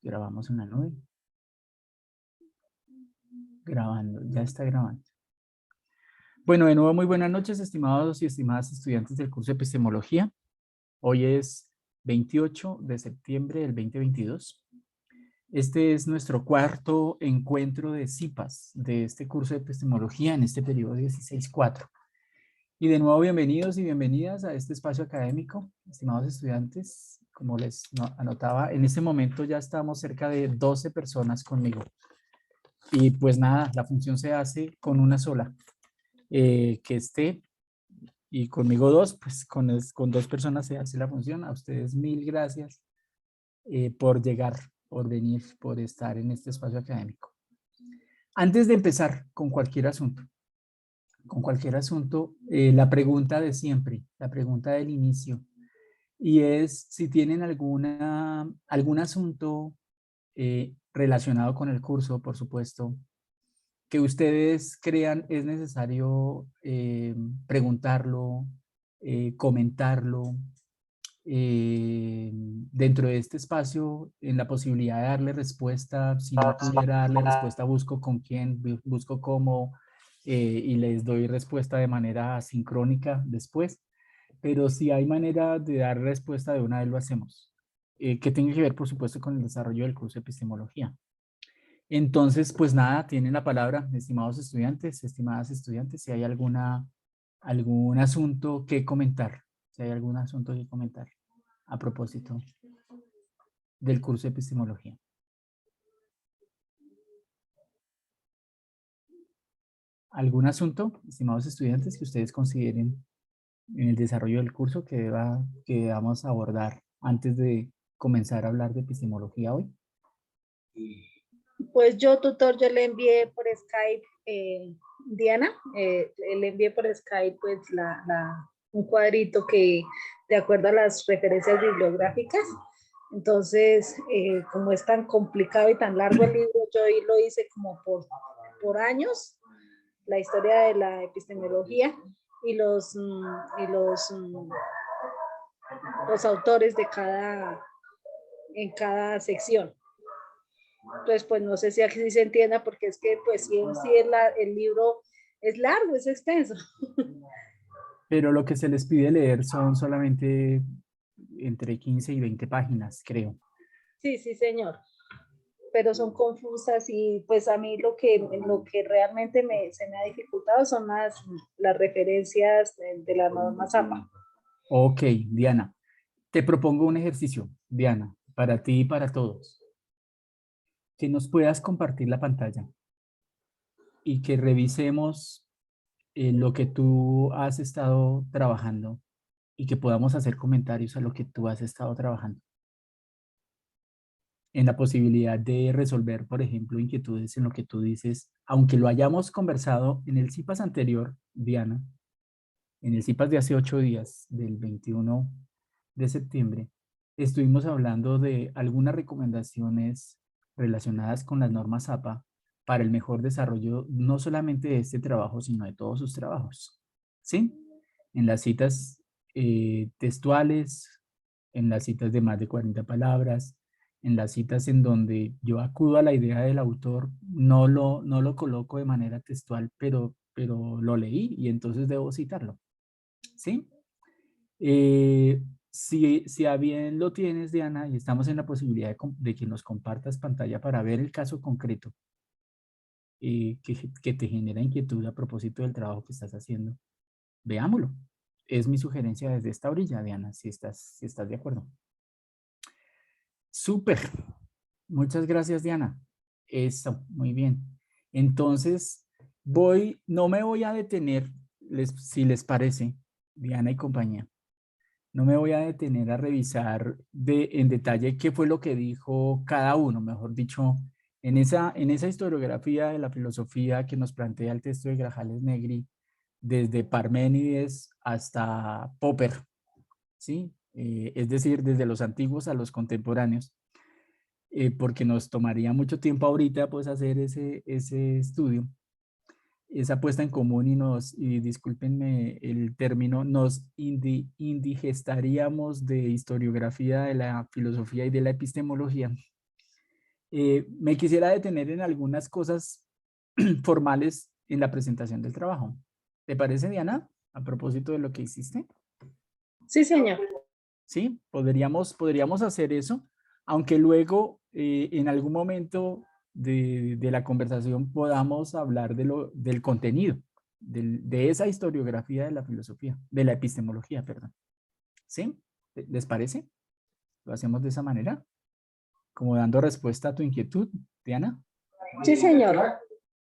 Grabamos en la nube. Grabando, ya está grabando. Bueno, de nuevo, muy buenas noches, estimados y estimadas estudiantes del curso de epistemología. Hoy es 28 de septiembre del 2022. Este es nuestro cuarto encuentro de CIPAS de este curso de epistemología en este periodo 16-4. Y de nuevo, bienvenidos y bienvenidas a este espacio académico, estimados estudiantes. Como les anotaba, en este momento ya estamos cerca de 12 personas conmigo. Y pues nada, la función se hace con una sola, que esté, y conmigo dos, pues con dos personas se hace la función. A ustedes mil gracias por llegar, por venir, por estar en este espacio académico. Antes de empezar con cualquier asunto, la pregunta de siempre, la pregunta del inicio, y es si tienen algún asunto relacionado con el curso, por supuesto, que ustedes crean es necesario preguntarlo, comentarlo dentro de este espacio, en la posibilidad de darle respuesta. Si no pudiera darle respuesta, busco con quién, busco cómo, y les doy respuesta de manera sincrónica después. Pero si hay manera de dar respuesta de una vez, lo hacemos. Que tenga que ver, por supuesto, con el desarrollo del curso de epistemología. Entonces, pues nada, tienen la palabra, estimados estudiantes, estimadas estudiantes, si hay algún asunto que comentar, si hay algún asunto que comentar a propósito del curso de epistemología. ¿Algún asunto, estimados estudiantes, que ustedes consideren en el desarrollo del curso que vamos a abordar antes de comenzar a hablar de epistemología hoy? Pues yo, tutor, yo le envié por Skype, Diana, le envié por Skype pues un cuadrito que de acuerdo a las referencias bibliográficas. Entonces, como es tan complicado y tan largo el libro, yo lo hice como por años, la historia de la epistemología y los autores en cada sección. Entonces, pues no sé si aquí se entienda, porque es que pues sí el libro es largo, es extenso. Pero lo que se les pide leer son solamente entre 15 y 20 páginas, creo. Sí, sí, señor. Pero son confusas y pues a mí lo que realmente se me ha dificultado son las referencias de la norma ZAPA. Ok, Diana, te propongo un ejercicio, Diana, para ti y para todos. Que nos puedas compartir la pantalla y que revisemos lo que tú has estado trabajando y que podamos hacer comentarios a lo que tú has estado trabajando. En la posibilidad de resolver, por ejemplo, inquietudes en lo que tú dices, aunque lo hayamos conversado en el CIPAS anterior, Diana, en el CIPAS de hace 8 días, del 21 de septiembre, estuvimos hablando de algunas recomendaciones relacionadas con las normas APA para el mejor desarrollo no solamente de este trabajo, sino de todos sus trabajos. ¿Sí? En las citas textuales, en las citas de más de 40 palabras, en las citas en donde yo acudo a la idea del autor, no lo coloco de manera textual, pero lo leí y entonces debo citarlo. ¿Sí? Si a bien lo tienes, Diana, y estamos en la posibilidad de que nos compartas pantalla para ver el caso concreto que te genera inquietud a propósito del trabajo que estás haciendo, veámoslo. Es mi sugerencia desde esta orilla, Diana, si estás de acuerdo. Súper. Muchas gracias, Diana. Eso, muy bien. Entonces, no me voy a detener, si les parece, Diana y compañía. No me voy a detener a revisar en detalle qué fue lo que dijo cada uno, mejor dicho, en esa historiografía de la filosofía que nos plantea el texto de Grajales Negri, desde Parménides hasta Popper, ¿sí? Es decir, desde los antiguos a los contemporáneos, porque nos tomaría mucho tiempo ahorita pues hacer ese estudio, esa puesta en común y discúlpenme el término, nos indigestaríamos de historiografía de la filosofía y de la epistemología Me quisiera detener en algunas cosas formales en la presentación del trabajo. ¿Te parece, Diana? A propósito de lo que hiciste. Sí, señor. Sí, podríamos hacer eso, aunque luego en algún momento de la conversación podamos hablar del contenido, de esa historiografía de la filosofía, de la epistemología, perdón. ¿Sí? ¿Les parece? ¿Lo hacemos de esa manera? Como dando respuesta a tu inquietud, Diana, Sí, señor.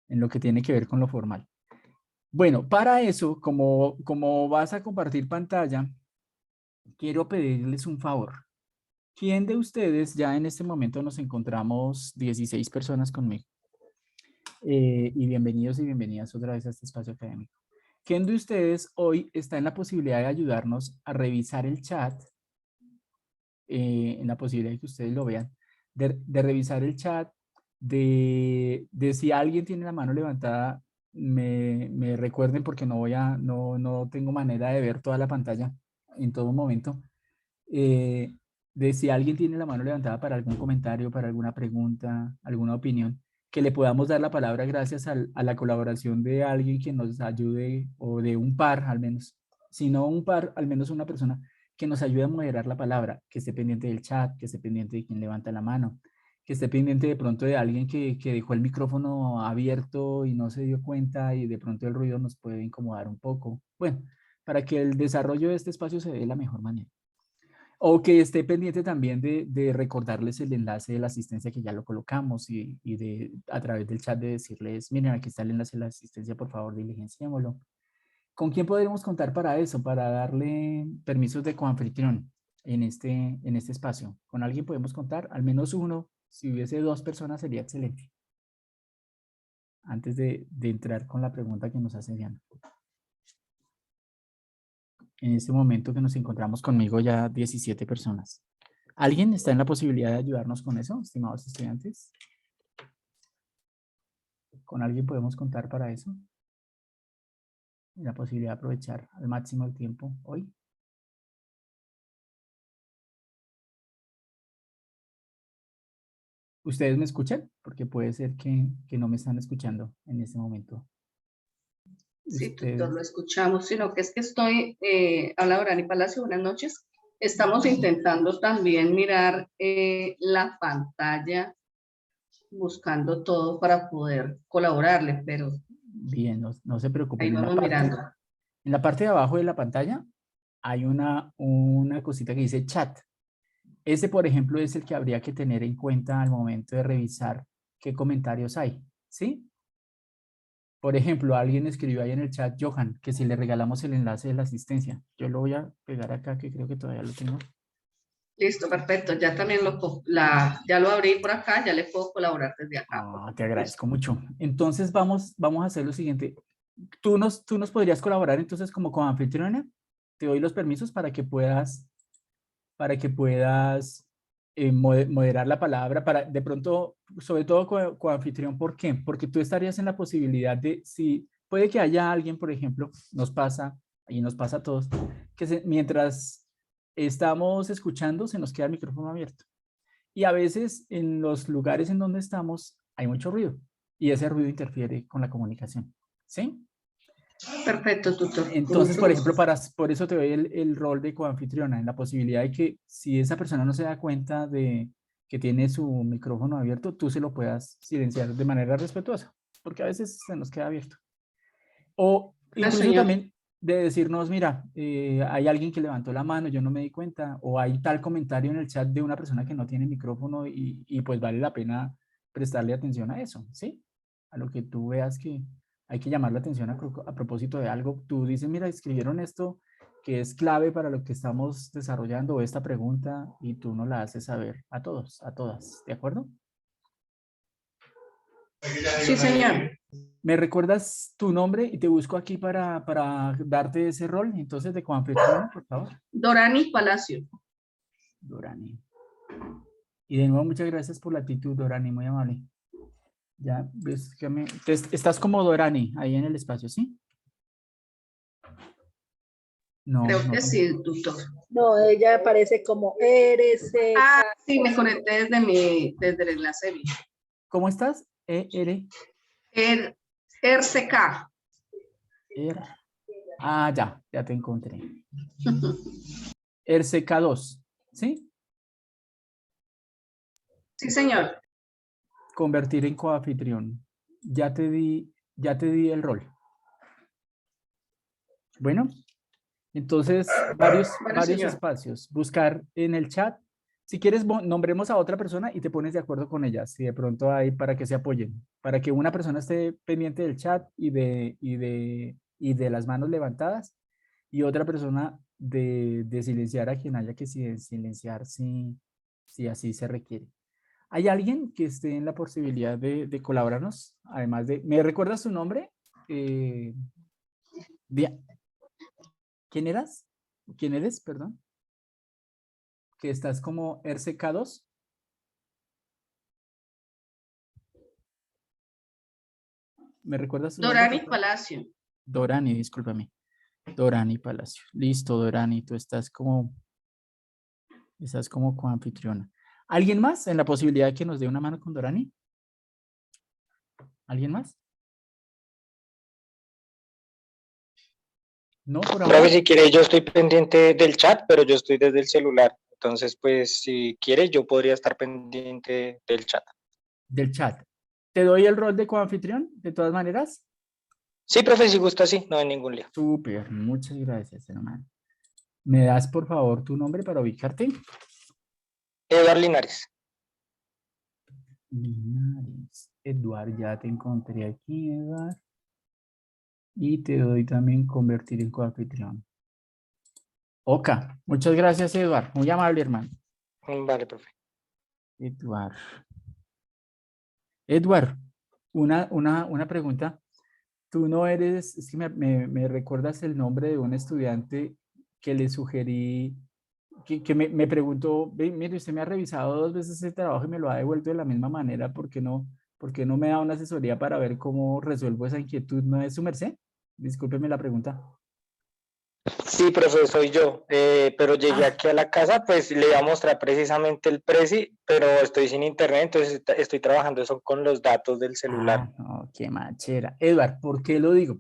en lo que tiene que ver con lo formal. Bueno, para eso, como vas a compartir pantalla, quiero pedirles un favor. ¿Quién de ustedes, ya en este momento nos encontramos 16 personas conmigo? Y bienvenidos y bienvenidas otra vez a este espacio académico. ¿Quién de ustedes hoy está en la posibilidad de ayudarnos a revisar el chat? En la posibilidad de que ustedes lo vean, de revisar el chat, de si alguien tiene la mano levantada, me recuerden porque no tengo manera de ver toda la pantalla en todo momento. De si alguien tiene la mano levantada para algún comentario, para alguna pregunta, alguna opinión, que le podamos dar la palabra gracias a la colaboración de alguien que nos ayude, o de un par al menos, si no un par, al menos una persona que nos ayude a moderar la palabra, que esté pendiente del chat, que esté pendiente de quien levanta la mano, que esté pendiente de pronto de alguien que dejó el micrófono abierto y no se dio cuenta y de pronto el ruido nos puede incomodar un poco. Bueno, para que el desarrollo de este espacio se dé de la mejor manera. O que esté pendiente también de recordarles el enlace de la asistencia que ya lo colocamos y de a través del chat de decirles, miren, aquí está el enlace de la asistencia, por favor, diligenciémoslo. ¿Con quién podríamos contar para eso? Para darle permisos de coanfitrión en este espacio. ¿Con alguien podemos contar? Al menos uno. Si hubiese dos personas sería excelente. Antes de entrar con la pregunta que nos hace Diana. En este momento que nos encontramos conmigo ya 17 personas. ¿Alguien está en la posibilidad de ayudarnos con eso, estimados estudiantes? ¿Con alguien podemos contar para eso? La posibilidad de aprovechar al máximo el tiempo hoy. ¿Ustedes me escuchan? Porque puede ser que no me están escuchando en este momento. Sí, tutor, Ustedes. lo escuchamos, sino que es que estoy, habla Dorani Palacio, buenas noches. Estamos intentando también mirar la pantalla, buscando todo para poder colaborarle, pero Bien, no se ahí preocupen. vamos mirando. En la parte de abajo de la pantalla hay una cosita que dice chat. Ese, por ejemplo, es el que habría que tener en cuenta al momento de revisar qué comentarios hay, ¿sí? Por ejemplo, alguien escribió ahí en el chat, Johan, que si le regalamos el enlace de la asistencia. Yo lo voy a pegar acá, que creo que todavía lo tengo. Listo, perfecto. Ya también ya lo abrí por acá, ya le puedo colaborar desde acá. Te agradezco mucho. Entonces vamos a hacer lo siguiente. ¿Tú nos podrías colaborar entonces como coanfitriona? Te doy los permisos para que puedas moderar la palabra, para de pronto, sobre todo coanfitrión, ¿por qué? Porque tú estarías en la posibilidad de, si puede que haya alguien, por ejemplo, nos pasa a todos, que mientras estamos escuchando se nos queda el micrófono abierto. Y a veces en los lugares en donde estamos hay mucho ruido y ese ruido interfiere con la comunicación. ¿Sí? Perfecto, tutor. Con Entonces, mucho por gusto. ejemplo, por eso te doy el rol de coanfitriona, en la posibilidad de que si esa persona no se da cuenta de que tiene su micrófono abierto, tú se lo puedas silenciar de manera respetuosa, porque a veces se nos queda abierto. O Ah, incluso señor. también de decirnos, mira, hay alguien que levantó la mano, yo no me di cuenta, o hay tal comentario en el chat de una persona que no tiene micrófono y pues vale la pena prestarle atención a eso, ¿sí? A lo que tú veas que hay que llamar la atención a propósito de algo. Tú dices, mira, escribieron esto que es clave para lo que estamos desarrollando, o esta pregunta, y tú nos la haces saber a todos, a todas, ¿de acuerdo? Sí, señor. ¿Me recuerdas tu nombre y te busco aquí para darte ese rol? Entonces, de coanfitriona, por favor. Dorani Palacio. Dorani. Y de nuevo, muchas gracias por la actitud, Dorani, muy amable. Ya ves que estás como Dorani ahí en el espacio, ¿sí? No, Creo no. que sí, tutor. No, ella aparece como RC. Ah, sí, me conecté desde el enlace. ¿Cómo estás? RCK. Er- Ah, ya te encontré. RCK2, ¿sí? Sí, señor. Convertir en coanfitrión. Ya te di el rol. Bueno, entonces varios Bueno, señor. espacios. Buscar en el chat. Si quieres, nombremos a otra persona y te pones de acuerdo con ella. Si de pronto hay para que se apoyen. Para que una persona esté pendiente del chat y de las manos levantadas y otra persona de silenciar a quien haya que silenciar si así se requiere. ¿Hay alguien que esté en la posibilidad de colaborarnos? Además de, ¿me recuerdas tu nombre? Eh, ¿Quién eras? ¿Quién eres? Perdón. Que estás como RCK2. ¿Me recuerdas tu nombre? Dorani Palacio. Dorani, discúlpame. Dorani Palacio. Listo, Dorani, tú estás como coanfitriona. ¿Alguien más en la posibilidad de que nos dé una mano con Dorani? ¿Alguien más? No, por ahora. Profe, si quiere, yo estoy pendiente del chat, pero yo estoy desde el celular. Entonces, pues, si quiere, yo podría estar pendiente del chat. Del chat. ¿Te doy el rol de coanfitrión de todas maneras? Sí, profe, si gusta, sí, no hay ningún lío. Súper, muchas gracias, hermano. ¿Me das, por favor, tu nombre para ubicarte? Eduardo Linares. Linares. Eduard, ya te encontré aquí, Eduard. Y te doy también convertir en coanfitrión. Ok, muchas gracias, Eduard. Muy amable, hermano. Vale, profe. Eduard. Eduard, una pregunta. Tú no eres, es que me recuerdas el nombre de un estudiante que le sugerí, que me preguntó, mire, usted me ha revisado 2 veces ese trabajo y me lo ha devuelto de la misma manera, por qué no me da una asesoría para ver cómo resuelvo esa inquietud? ¿No es su merced? Discúlpeme la pregunta. Sí, profe, soy yo, pero llegué aquí a la casa, pues le iba a mostrar precisamente el Prezi, pero estoy sin internet, entonces estoy trabajando eso con los datos del celular. No, qué machera. Eduard, ¿por qué lo digo?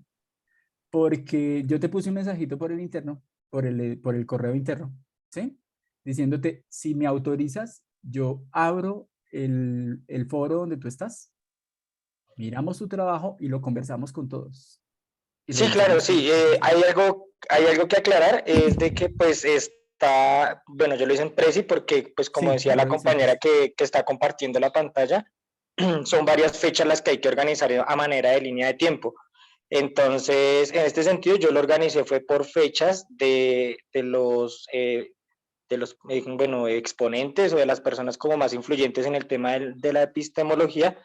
Porque yo te puse un mensajito por el interno, por el correo interno, ¿sí? Diciéndote, si me autorizas, yo abro el foro donde tú estás, miramos tu trabajo y lo conversamos con todos. Y Sí, claro, revisamos sí. cómo está. Hay algo que aclarar, es de que pues está, bueno, yo lo hice en Prezi porque pues como Sí, decía yo la revisé el compañera precio. que está compartiendo la pantalla, son varias fechas las que hay que organizar a manera de línea de tiempo. Entonces, en este sentido, yo lo organicé fue por fechas de los bueno, exponentes o de las personas como más influyentes en el tema de la epistemología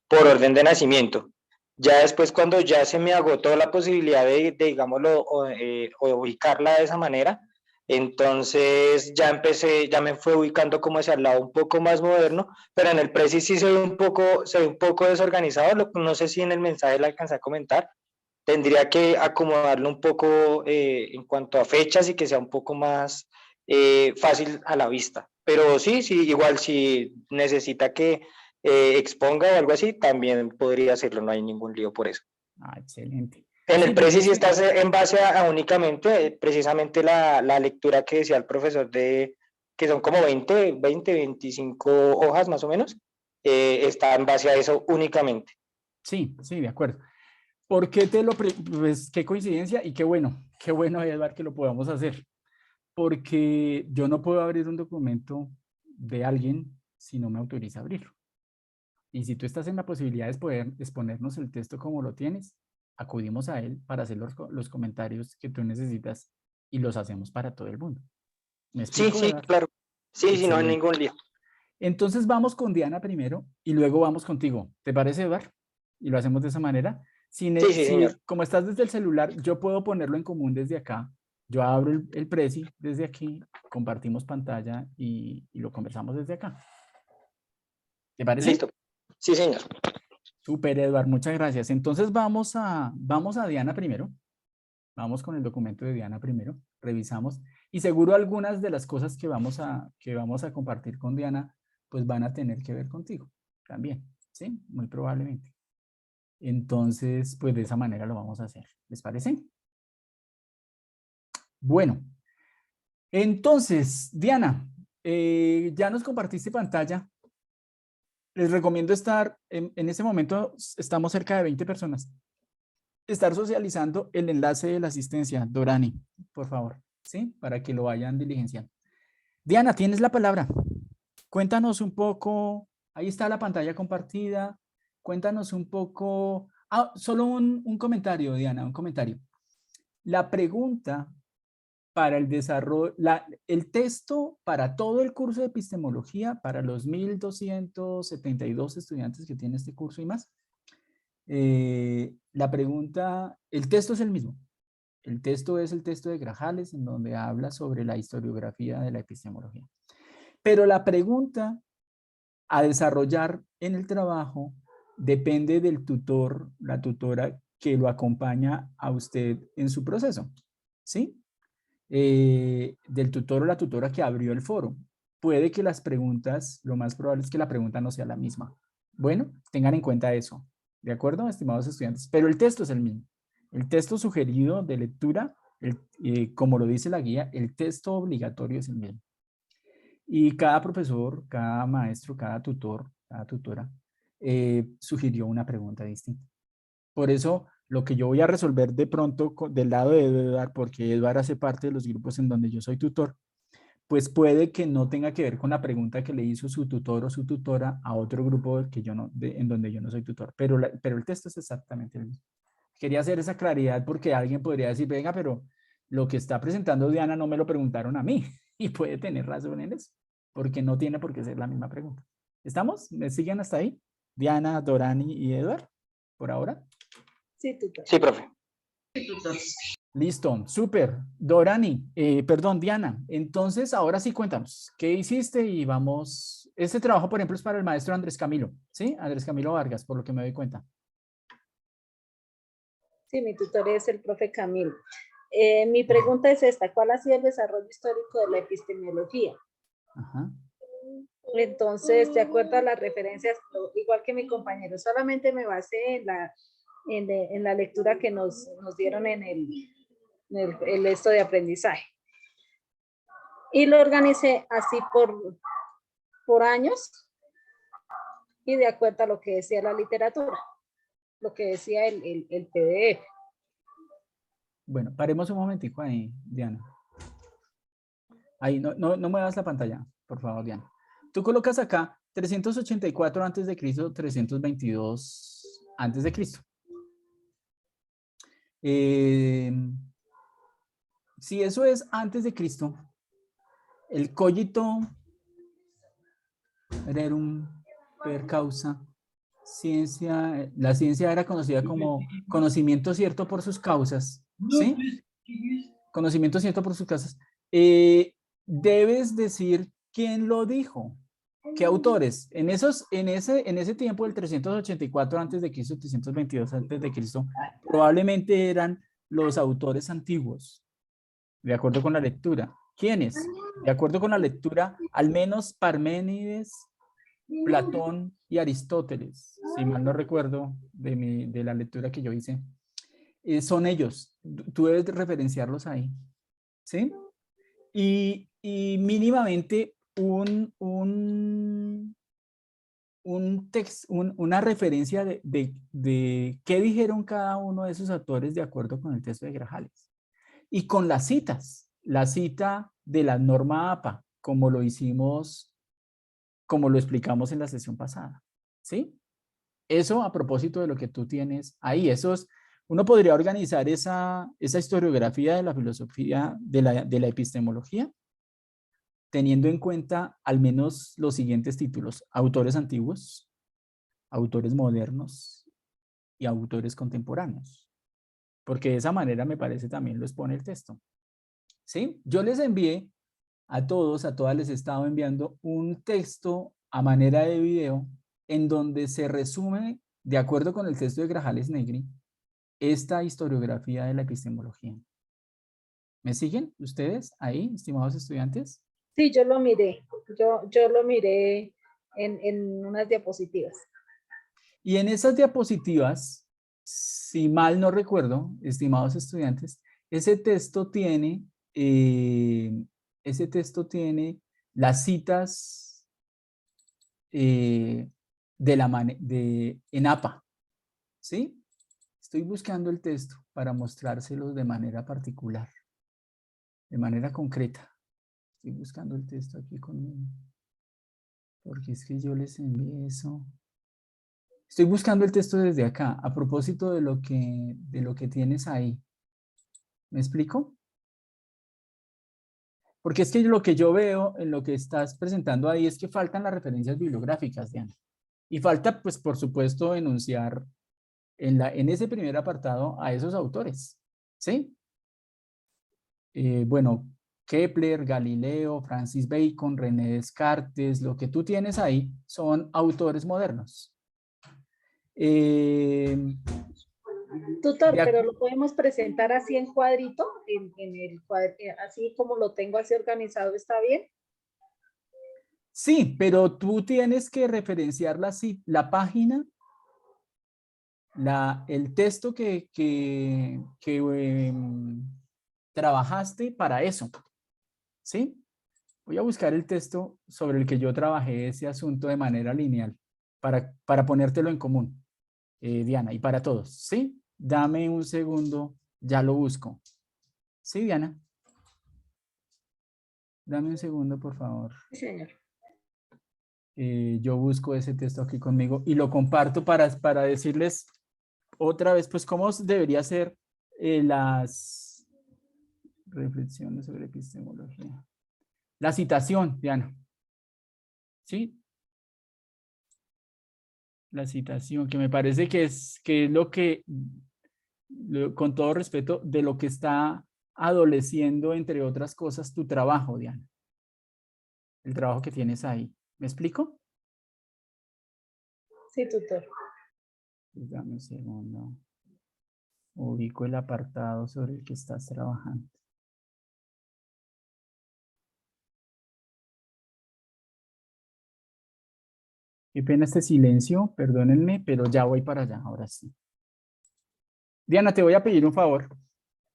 por orden de nacimiento. Ya después, cuando ya se me agotó la posibilidad digámoslo, ubicarla de esa manera, entonces ya me fue ubicando como hacia el lado un poco más moderno, pero en el Prezi sí se ve un poco desorganizado, no sé si en el mensaje le alcancé a comentar, tendría que acomodarlo un poco en cuanto a fechas y que sea un poco más fácil a la vista. Pero sí, igual si necesita que exponga o algo así, también podría hacerlo, no hay ningún lío por eso. Excelente. En el Sí, porque Prezi es sí que, estás en base a únicamente precisamente la lectura que decía el profesor que son como 25 hojas más o menos, está en base a eso únicamente. sí, de acuerdo. ¿Por qué pues qué coincidencia y qué bueno, Edward, que lo podamos hacer? Porque yo no puedo abrir un documento de alguien si no me autoriza a abrirlo. Y si tú estás en la posibilidad de poder exponernos el texto como lo tienes, acudimos a él para hacer los comentarios que tú necesitas y los hacemos para todo el mundo. ¿Me Sí, explico, sí, Eduardo? claro. Sí, sí, no hay Excelente. ningún lío. Entonces vamos con Diana primero y luego vamos contigo. ¿Te parece, Eduardo? Y lo hacemos de esa manera. Sí, sí, señor. Como estás desde el celular, yo puedo ponerlo en común desde acá. Yo abro el Prezi desde aquí, compartimos pantalla y lo conversamos desde acá. ¿Te parece? Listo. Sí, señor. Súper, Eduardo, muchas gracias. Entonces vamos a Diana primero. Vamos con el documento de Diana primero. revisamos. Y seguro algunas de las cosas que vamos a compartir con Diana, pues van a tener que ver contigo también, ¿sí? Muy probablemente. Entonces, pues de esa manera lo vamos a hacer. ¿Les parece? Bueno, entonces, Diana, ya nos compartiste pantalla. Les recomiendo estar, en ese momento estamos cerca de 20 personas. Estar socializando el enlace de la asistencia, Dorani, por favor, ¿sí? Para que lo vayan diligenciando. Diana, tienes la palabra. Cuéntanos un poco, ahí está la pantalla compartida. Cuéntanos un poco, solo un comentario, Diana, un comentario. La pregunta para el desarrollo, el texto para todo el curso de epistemología, para los 1,272 estudiantes que tiene este curso y más, la pregunta, el texto es el mismo. El texto es el texto de Grajales, en donde habla sobre la historiografía de la epistemología. Pero la pregunta a desarrollar en el trabajo depende del tutor, la tutora que lo acompaña a usted en su proceso, ¿sí? Del tutor o la tutora que abrió el foro. Puede que las preguntas, lo más probable es que la pregunta no sea la misma. Bueno, tengan en cuenta eso, ¿de acuerdo, estimados estudiantes? Pero el texto es el mismo. El texto sugerido de lectura, como lo dice la guía, el texto obligatorio es el mismo. Y cada profesor, cada maestro, cada tutor, cada tutora, sugirió una pregunta distinta. Por eso, lo que yo voy a resolver de pronto del lado de Eduard, porque Eduard hace parte de los grupos en donde yo soy tutor, pues puede que no tenga que ver con la pregunta que le hizo su tutor o su tutora a otro grupo que yo no, en donde yo no soy tutor, pero el texto es exactamente el mismo. Quería hacer esa claridad porque alguien podría decir, venga, pero lo que está presentando Diana no me lo preguntaron a mí, y puede tener razón en eso, porque no tiene por qué ser la misma pregunta. ¿Estamos? ¿Me siguen hasta ahí? Diana, Dorani y Eduard, por ahora. Sí, tutor. Sí, profe. Sí, tutor. Listo, súper. Dorani, perdón, Diana. Entonces, ahora sí cuéntanos, ¿qué hiciste? Y vamos, este trabajo, por ejemplo, es para el maestro Andrés Camilo, ¿sí? Andrés Camilo Vargas, por lo que me doy cuenta. Sí, mi tutor es el profe Camilo. Mi pregunta es esta: ¿cuál ha sido el desarrollo histórico de la epistemología? Ajá. Entonces, de acuerdo a las referencias, igual que mi compañero, solamente me basé en la lectura que nos dieron en el esto de aprendizaje. Y lo organicé así por años y de acuerdo a lo que decía la literatura, lo que decía el PDF. Bueno, paremos un momentico ahí, Diana. Ahí, no muevas la pantalla, por favor, Diana. Tú colocas acá 384 antes de Cristo, 322 antes de Cristo. Si eso es antes de Cristo, el cogito rerum per causa, la ciencia era conocida como conocimiento cierto por sus causas, ¿sí? Conocimiento cierto por sus causas. Debes decir quién lo dijo, qué autores. En ese tiempo, el 384 antes de Cristo, 322 antes de Cristo, probablemente eran los autores antiguos, de acuerdo con la lectura. ¿Quiénes? De acuerdo con la lectura, al menos Parménides, Platón y Aristóteles, si mal no recuerdo de la lectura que yo hice, son ellos. Tú debes referenciarlos ahí, ¿sí? Y mínimamente una referencia de qué dijeron cada uno de esos autores de acuerdo con el texto de Grajales. Y con las citas, la cita de la norma APA, como lo hicimos, como lo explicamos en la sesión pasada, ¿sí? Eso a propósito de lo que tú tienes ahí, uno podría organizar esa historiografía de la filosofía, de la epistemología, teniendo en cuenta al menos los siguientes títulos: autores antiguos, autores modernos y autores contemporáneos, porque de esa manera me parece también lo expone el texto, ¿sí? Yo les envié a todos, a todas les he estado enviando un texto a manera de video en donde se resume, de acuerdo con el texto de Grajales Negri, esta historiografía de la epistemología. ¿Me siguen ustedes ahí, estimados estudiantes? Sí, yo lo miré. Yo lo miré en unas diapositivas. Y en esas diapositivas, si mal no recuerdo, estimados estudiantes, ese texto tiene las citas en APA, ¿sí? Estoy buscando el texto para mostrárselos de manera particular, de manera concreta. Estoy buscando el texto aquí conmigo, porque es que yo les envié eso. Estoy buscando el texto desde acá, a propósito de lo que tienes ahí. ¿Me explico? Porque es que lo que yo veo en lo que estás presentando ahí es que faltan las referencias bibliográficas, Diana. Y falta, pues, por supuesto, enunciar en ese primer apartado a esos autores, ¿sí? Bueno, Kepler, Galileo, Francis Bacon, René Descartes, lo que tú tienes ahí son autores modernos. Tutor, pero lo podemos presentar así en cuadrito, así como lo tengo así organizado, ¿está bien? Sí, pero tú tienes que referenciar la página, el texto que trabajaste para eso, ¿sí? Voy a buscar el texto sobre el que yo trabajé ese asunto de manera lineal para ponértelo en común, Diana, y para todos, ¿sí? Dame un segundo, ya lo busco. ¿Sí, Diana? Dame un segundo, por favor. Sí, señor. Yo busco ese texto aquí conmigo y lo comparto para decirles otra vez, pues, cómo debería ser las reflexiones sobre epistemología. La citación, Diana. ¿Sí? La citación, que me parece que es lo que, con todo respeto, de lo que está adoleciendo, entre otras cosas, tu trabajo, Diana. El trabajo que tienes ahí. ¿Me explico? Sí, tutor. Pues dame un segundo. Ubico el apartado sobre el que estás trabajando. Qué pena este silencio, perdónenme, pero ya voy para allá, ahora sí. Diana, te voy a pedir un favor.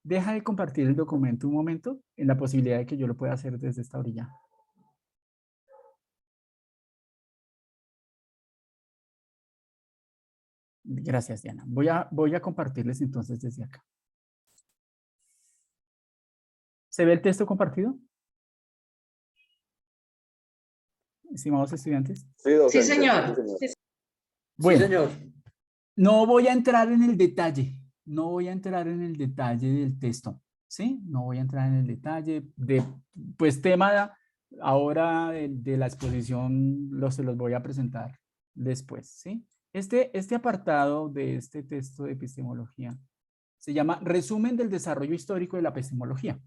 Deja de compartir el documento un momento en la posibilidad de que yo lo pueda hacer desde esta orilla. Gracias, Diana. Voy a compartirles entonces desde acá. ¿Se ve el texto compartido? Estimados estudiantes. Sí, señor. Bueno, Sí, señor. no voy a entrar en el detalle. No voy a entrar en el detalle del texto. ¿Sí? No voy a entrar en el detalle pues, tema ahora de la exposición se los voy a presentar después, ¿sí? Este apartado de este texto de epistemología se llama Resumen del desarrollo histórico de la epistemología.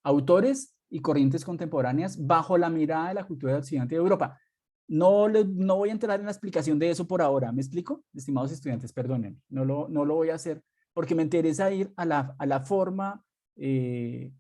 Autores y corrientes contemporáneas bajo la mirada de la cultura occidente de Europa. No voy a entrar en la explicación de eso por ahora. ¿Me explico? Estimados estudiantes, perdonen. No lo voy a hacer porque me interesa ir a la forma que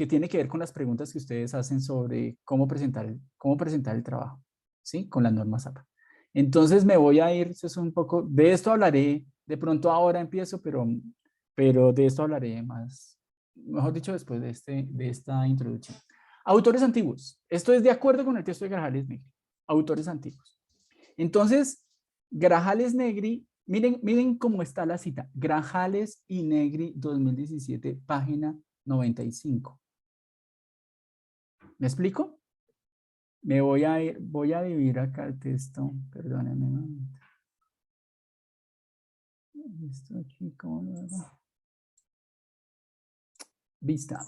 tiene que ver con las preguntas que ustedes hacen sobre cómo presentar el trabajo, ¿sí? Con las normas APA. Entonces me voy a ir, eso es un poco, de esto hablaré, de pronto ahora empiezo, pero de esto hablaré más, mejor dicho, después de esta introducción. Autores antiguos. Esto es de acuerdo con el texto de Grajales Negri. Autores antiguos. Entonces, Grajales Negri, miren cómo está la cita. Grajales y Negri 2017, página 95. ¿Me explico? Voy a dividir acá el texto. Perdónenme un momento. Esto aquí, ¿cómo lo hago? Vista.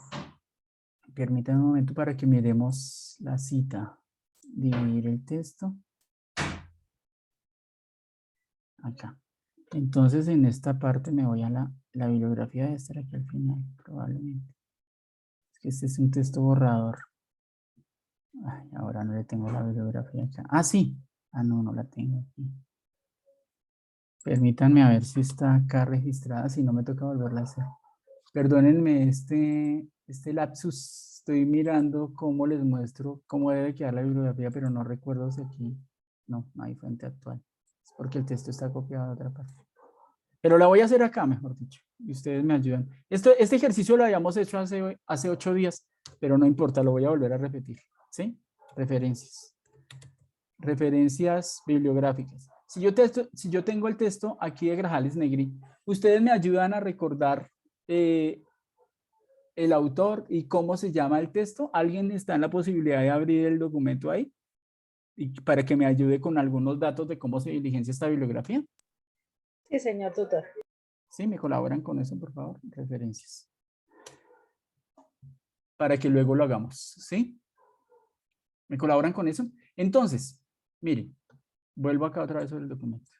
Permítanme un momento para que miremos la cita. Dividir el texto. Acá. Entonces, en esta parte me voy a la bibliografía de estar aquí al final, probablemente. Es que este es un texto borrador. Ay, ahora no le tengo la bibliografía acá. Ah, sí. Ah, no la tengo aquí. Permítanme a ver si está acá registrada, si no me toca volverla a hacer. Perdónenme este lapsus. Estoy mirando cómo les muestro cómo debe quedar la bibliografía, pero no recuerdo si aquí. No hay fuente actual. Es porque el texto está copiado de otra parte. Pero la voy a hacer acá, mejor dicho. Y ustedes me ayudan. Este ejercicio lo habíamos hecho hace 8 días, pero no importa, lo voy a volver a repetir. ¿Sí? Referencias. Referencias bibliográficas. Si yo tengo el texto aquí de Grajales Negri, ustedes me ayudan a recordar el autor y cómo se llama el texto. ¿Alguien está en la posibilidad de abrir el documento ahí? Y para que me ayude con algunos datos de cómo se diligencia esta bibliografía. Sí, señor tutor. Sí, me colaboran con eso, por favor. Referencias. Para que luego lo hagamos. ¿Sí? ¿Me colaboran con eso? Entonces, miren, vuelvo acá otra vez sobre el documento.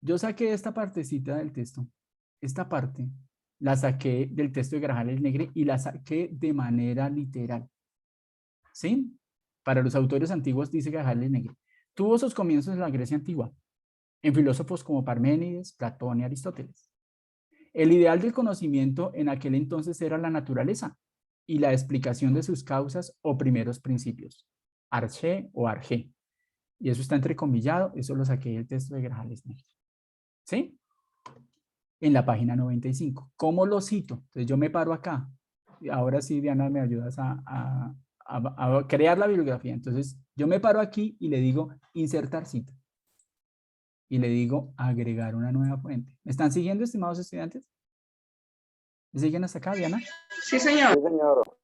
Yo saqué esta partecita del texto. Esta parte la saqué del texto de Grajales Negri y la saqué de manera literal. ¿Sí? Para los autores antiguos dice Grajales Negri. Tuvo sus comienzos en la Grecia antigua, en filósofos como Parménides, Platón y Aristóteles. El ideal del conocimiento en aquel entonces era la naturaleza y la explicación de sus causas o primeros principios, arché o arjé. Y eso está entrecomillado, eso lo saqué del texto de Grajales Negri. ¿Sí? En la página 95. ¿Cómo lo cito? Entonces yo me paro acá. Ahora sí, Diana, me ayudas a crear la bibliografía. Entonces yo me paro aquí y le digo insertar cita. Y le digo agregar una nueva fuente. ¿Me están siguiendo, estimados estudiantes? ¿Me siguen hasta acá, Diana? Sí, señor. Sí, señor.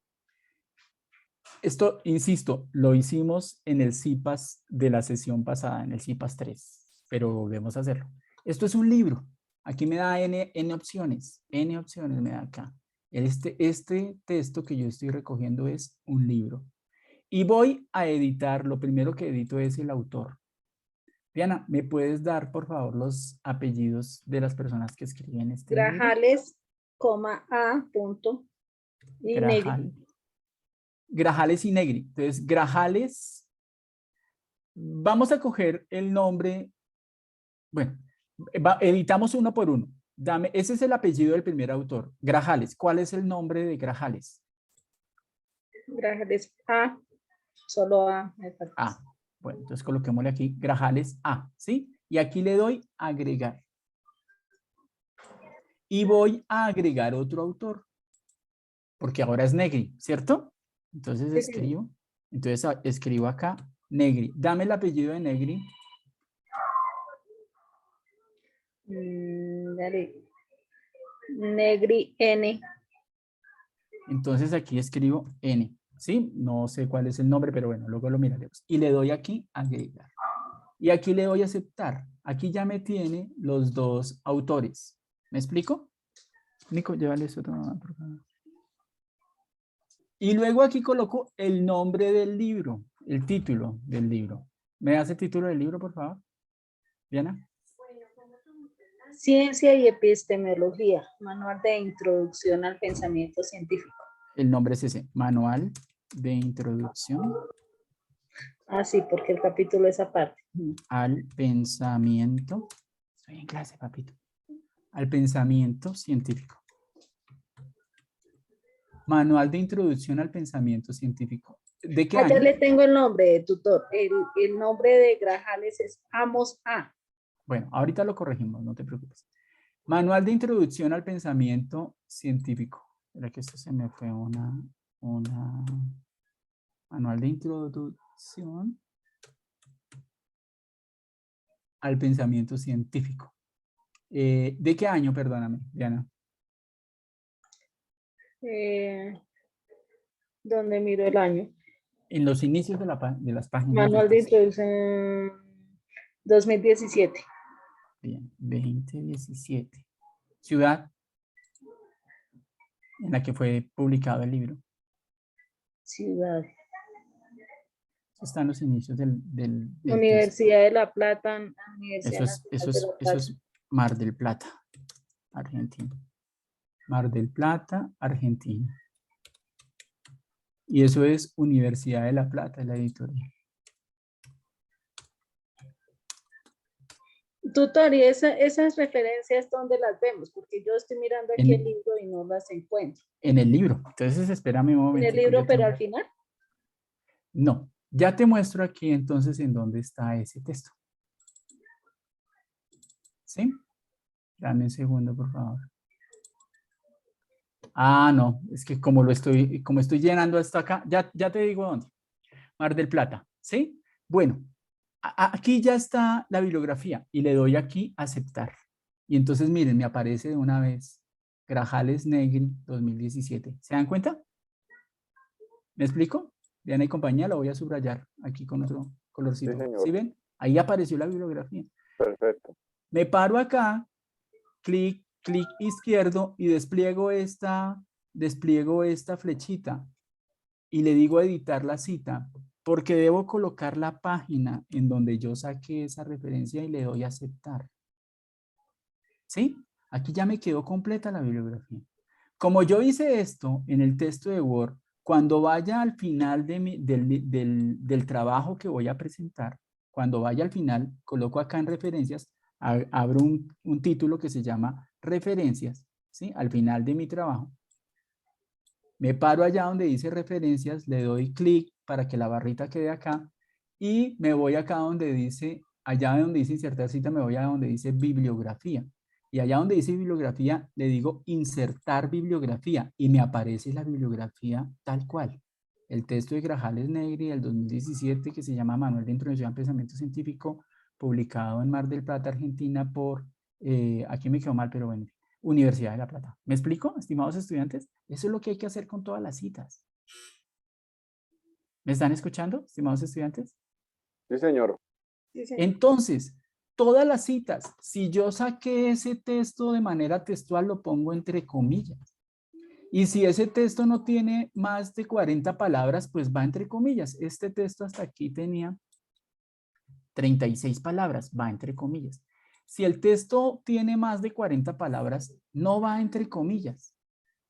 Esto, insisto, lo hicimos en el CIPAS de la sesión pasada, en el CIPAS 3, pero volvemos a hacerlo. Esto es un libro. Aquí me da N opciones. N opciones me da acá. Este texto que yo estoy recogiendo es un libro. Y voy a editar, lo primero que edito es el autor. Diana, ¿me puedes dar, por favor, los apellidos de las personas que escriben este libro? Grajales, A, punto, y Negri. Grajales y Negri. Entonces, Grajales, vamos a coger el nombre, bueno, editamos uno por uno. Ese es el apellido del primer autor, Grajales. ¿Cuál es el nombre de Grajales? Grajales A, solo A. A. Bueno, entonces coloquémosle aquí Grajales A, ¿sí? Y aquí le doy agregar. Y voy a agregar otro autor, porque ahora es Negri, ¿cierto? Entonces Sí, escribo, escribo acá Negri. Dame el apellido de Negri. Dale. Negri N. Entonces aquí escribo N, ¿sí? No sé cuál es el nombre, pero bueno, luego lo miraremos. Y le doy aquí agregar. Y aquí le doy aceptar. Aquí ya me tiene los dos autores. ¿Me explico? Nico, llévale eso, por favor. Y luego aquí coloco el nombre del libro, el título del libro. ¿Me das el título del libro, por favor? Diana. Ciencia y epistemología, manual de introducción al pensamiento científico. El nombre es ese, manual de introducción. Ah, sí, porque el capítulo es aparte. Al pensamiento. Estoy en clase, papito. Al pensamiento científico. Manual de introducción al pensamiento científico. ¿De qué año? Ya le tengo el nombre de tutor. El nombre de Grajales es Amos A. Bueno, ahorita lo corregimos, no te preocupes. Manual de introducción al pensamiento científico. Era que esto se me fue una manual de introducción al pensamiento científico. ¿De qué año, perdóname, Diana? ¿Dónde miro el año? En los inicios de las páginas. Manual de introducción 2017. Bien, 2017. Ciudad en la que fue publicado el libro. Ciudad. Están los inicios del Universidad de La Plata. Eso es Mar del Plata, Argentina. Mar del Plata, Argentina. Y eso es Universidad de La Plata, la editorial. Tutor, ¿y esas referencias dónde las vemos? Porque yo estoy mirando aquí En- el libro y no las encuentro. En el libro. Entonces, espérame un En momento. el libro, pero al final. No, ya te muestro aquí entonces en dónde está ese texto. ¿Sí? Dame un segundo, por favor. Ah, no, es que como estoy llenando esto acá, ya te digo dónde. Mar del Plata, ¿sí? Bueno, aquí ya está la bibliografía y le doy aquí aceptar. Y entonces miren, me aparece de una vez Grajales Negri 2017. ¿Se dan cuenta? ¿Me explico? Diana y compañía, la voy a subrayar aquí con otro colorcito. Sí, señor. ¿Sí ven? Ahí apareció la bibliografía. Perfecto. Me paro acá, clic izquierdo y despliego esta flechita y le digo editar la cita porque debo colocar la página en donde yo saqué esa referencia y le doy a aceptar. ¿Sí? Aquí ya me quedó completa la bibliografía. Como yo hice esto en el texto de Word, cuando vaya al final del trabajo que voy a presentar, cuando vaya al final, coloco acá en referencias, abro un título que se llama referencias, ¿sí? Al final de mi trabajo. Me paro allá donde dice referencias, le doy clic para que la barrita quede acá y me voy acá donde dice, allá donde dice insertar cita, me voy a donde dice bibliografía. Y allá donde dice bibliografía, le digo insertar bibliografía y me aparece la bibliografía tal cual. El texto de Grajales Negri del 2017 que se llama Manual de Introducción al Pensamiento Científico, publicado en Mar del Plata, Argentina por, aquí me quedó mal, pero bueno, Universidad de La Plata. ¿Me explico, estimados estudiantes? Eso es lo que hay que hacer con todas las citas. ¿Me están escuchando, estimados estudiantes? Sí, señor. Sí, señor. Entonces, todas las citas, si yo saqué ese texto de manera textual, lo pongo entre comillas. Y si ese texto no tiene más de 40 palabras, pues va entre comillas. Este texto hasta aquí tenía 36 palabras, va entre comillas. Si el texto tiene más de 40 palabras, no va entre comillas,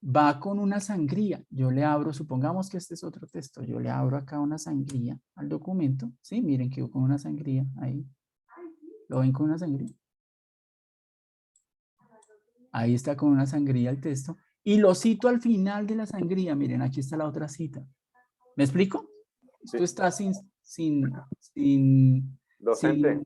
va con una sangría. Yo le abro, supongamos que este es otro texto, yo le abro acá una sangría al documento. Sí, miren que con una sangría ahí. ¿Lo ven con una sangría? Ahí está con una sangría el texto. Y lo cito al final de la sangría. Miren, aquí está la otra cita. ¿Me explico? Esto está Docente.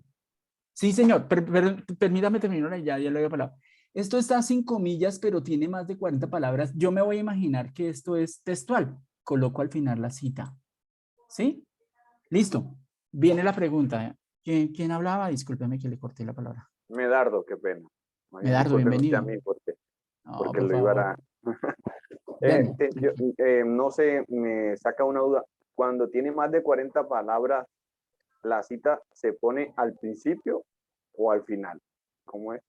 Sí, señor, permítame terminar, ya le doy la palabra. Esto está sin comillas, pero tiene más de 40 palabras. Yo me voy a imaginar que esto es textual. Coloco al final la cita. ¿Sí? Listo. Viene la pregunta. ¿Quién hablaba? Discúlpeme que le corté la palabra. Medardo, qué pena. Medardo, Discúlpeme usted a bienvenido. mí porque No, lo por iba favor. a... Dale. no sé, me saca una duda. Cuando tiene más de 40 palabras, ¿la cita se pone al principio o al final? ¿Cómo es?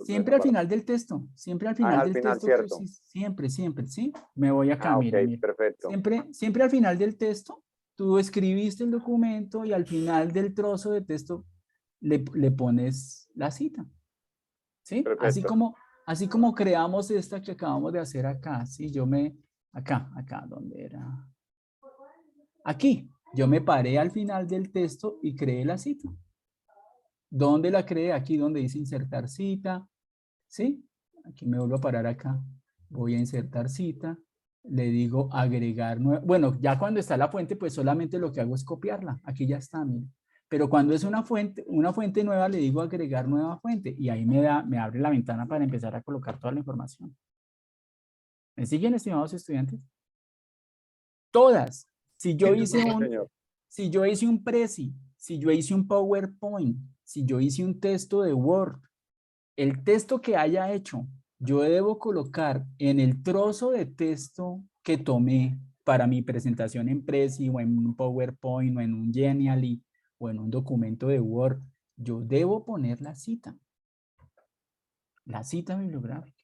Siempre al final del texto. Siempre al final al del final, texto. cierto. Siempre, ¿sí? Me voy acá, Ok, mire. perfecto. Siempre al final del texto, tú escribiste el documento y al final del trozo de texto le pones la cita. ¿Sí? Perfecto. Así como creamos esta que acabamos de hacer acá. ¿Sí? Acá, ¿dónde era? Aquí. Yo me paré al final del texto y creé la cita. ¿Dónde la creé? Aquí donde dice insertar cita. ¿Sí? Aquí me vuelvo a parar acá. Voy a insertar cita. Le digo agregar nueva. Bueno, ya cuando está la fuente, pues solamente lo que hago es copiarla. Aquí ya está, mire. Pero cuando es una fuente nueva, le digo agregar nueva fuente. Y ahí me abre la ventana para empezar a colocar toda la información. ¿Me siguen, estimados estudiantes? Todas. Si yo hice un Prezi, si yo hice un PowerPoint, si yo hice un texto de Word, el texto que haya hecho, yo debo colocar en el trozo de texto que tomé para mi presentación en Prezi o en un PowerPoint o en un Genially o en un documento de Word, yo debo poner la cita bibliográfica.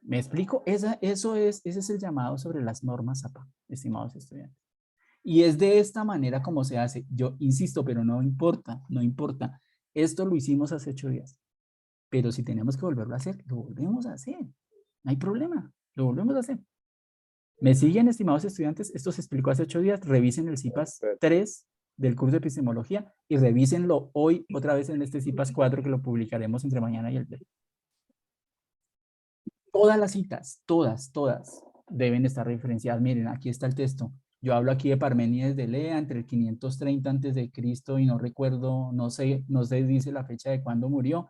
¿Me explico? Ese es el llamado sobre las normas APA, estimados estudiantes. Y es de esta manera como se hace. Yo insisto, pero no importa. Esto lo hicimos hace 8 días. Pero si tenemos que volverlo a hacer, lo volvemos a hacer. No hay problema, lo volvemos a hacer. ¿Me siguen, estimados estudiantes? Esto se explicó hace 8 días. Revisen el CIPAS Perfecto. 3 del curso de epistemología y revísenlo hoy otra vez en este CIPAS 4 que lo publicaremos entre mañana y el viernes. Todas las citas, todas deben estar referenciadas. Miren, aquí está el texto. Yo hablo aquí de Parménides de Elea entre el 530 antes de Cristo y no recuerdo, no sé dice la fecha de cuándo murió,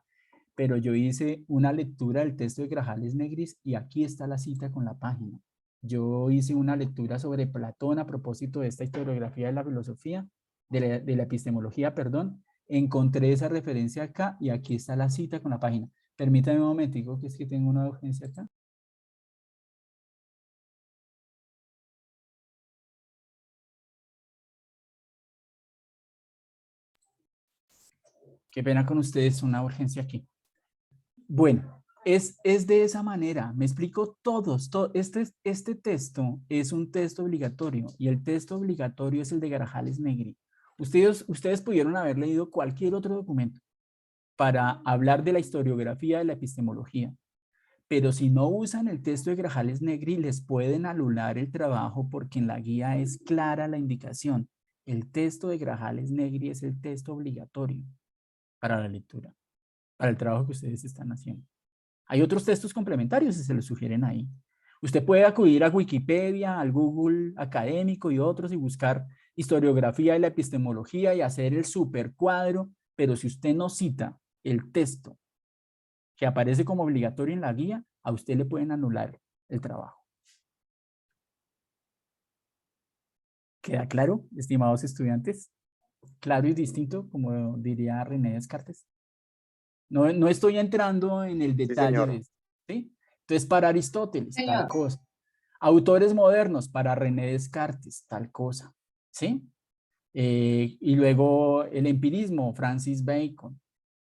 pero yo hice una lectura del texto de Grajales Negris y aquí está la cita con la página. Yo hice una lectura sobre Platón a propósito de esta historiografía de la filosofía, de la epistemología, perdón. Encontré esa referencia acá y aquí está la cita con la página. Permítame un momentico que es que tengo una urgencia acá. Qué pena con ustedes, una urgencia aquí. Bueno, es de esa manera. Me explico este texto es un texto obligatorio y el texto obligatorio es el de Grajales Negri. Ustedes pudieron haber leído cualquier otro documento para hablar de la historiografía de la epistemología, pero si no usan el texto de Grajales Negri les pueden anular el trabajo porque en la guía es clara la indicación. El texto de Grajales Negri es el texto obligatorio para la lectura, para el trabajo que ustedes están haciendo. Hay otros textos complementarios si se los sugieren ahí. Usted puede acudir a Wikipedia, al Google académico y otros y buscar historiografía de la epistemología y hacer el supercuadro, pero si usted no cita el texto que aparece como obligatorio en la guía, a usted le pueden anular el trabajo. ¿Queda claro, estimados estudiantes? Claro y distinto, como diría René Descartes. No estoy entrando en el detalle de esto, ¿sí? Entonces, para Aristóteles, tal cosa. Autores modernos, para René Descartes, tal cosa, ¿sí? Y luego el empirismo, Francis Bacon.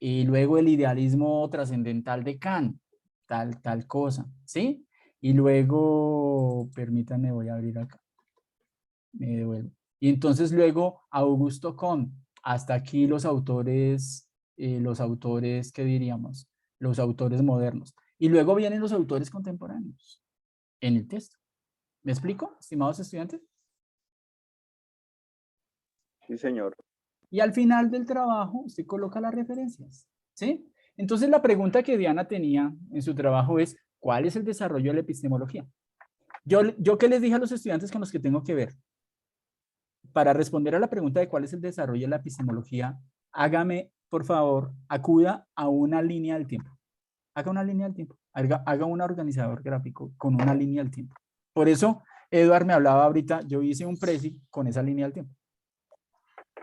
Y luego el idealismo trascendental de Kant, tal cosa, ¿sí? Y luego, permítanme, voy a abrir acá. Me devuelvo. Y entonces luego Augusto Comte, hasta aquí los autores, ¿qué diríamos? Los autores modernos. Y luego vienen los autores contemporáneos en el texto. ¿Me explico, estimados estudiantes? Sí, señor. Y al final del trabajo usted coloca las referencias, ¿sí? Entonces la pregunta que Diana tenía en su trabajo es, ¿cuál es el desarrollo de la epistemología? Yo ¿qué les dije a los estudiantes con los que tengo que ver? Para responder a la pregunta de cuál es el desarrollo de la epistemología, hágame, por favor, acuda a una línea del tiempo. Haga una línea del tiempo. Haga un organizador gráfico con una línea del tiempo. Por eso, Eduard me hablaba ahorita, yo hice un presi con esa línea del tiempo.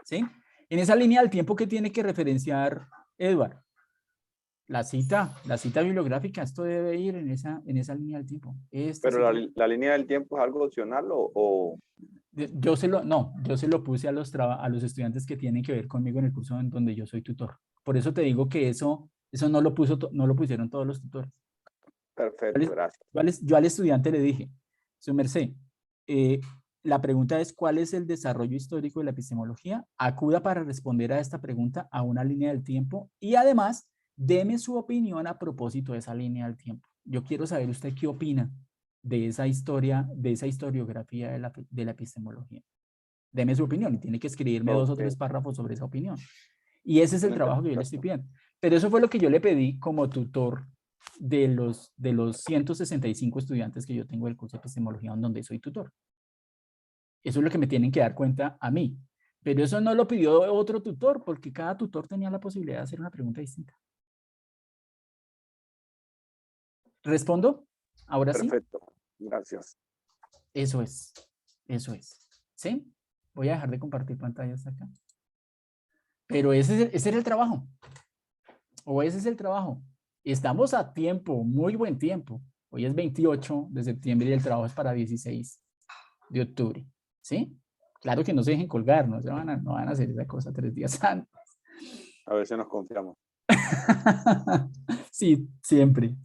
¿Sí? En esa línea del tiempo, ¿qué tiene que referenciar Eduard? La cita bibliográfica, esto debe ir en esa línea del tiempo. Pero la línea del tiempo es algo opcional o... Yo se lo puse a los estudiantes que tienen que ver conmigo en el curso en donde yo soy tutor. Por eso te digo que eso no lo pusieron todos los tutores. Perfecto, gracias. Yo al estudiante le dije, su merced, la pregunta es ¿cuál es el desarrollo histórico de la epistemología? Acuda para responder a esta pregunta a una línea del tiempo y además deme su opinión a propósito de esa línea del tiempo. Yo quiero saber usted qué opina de esa historia, de esa historiografía de la epistemología. Deme su opinión y tiene que escribirme 2 o 3 párrafos sobre esa opinión. Y ese es el trabajo que yo le estoy pidiendo. Pero eso fue lo que yo le pedí como tutor de los 165 estudiantes que yo tengo del curso de epistemología donde soy tutor. Eso es lo que me tienen que dar cuenta a mí. Pero eso no lo pidió otro tutor porque cada tutor tenía la posibilidad de hacer una pregunta distinta. ¿Respondo? Ahora sí. Perfecto, gracias. Eso es. ¿Sí? Voy a dejar de compartir pantalla hasta acá. Pero ese era el trabajo. O ese es el trabajo. Estamos a tiempo, muy buen tiempo. Hoy es 28 de septiembre y el trabajo es para 16 de octubre. ¿Sí? Claro que no se dejen colgar, no van a hacer esa cosa 3 días antes. A veces nos confiamos. Sí, siempre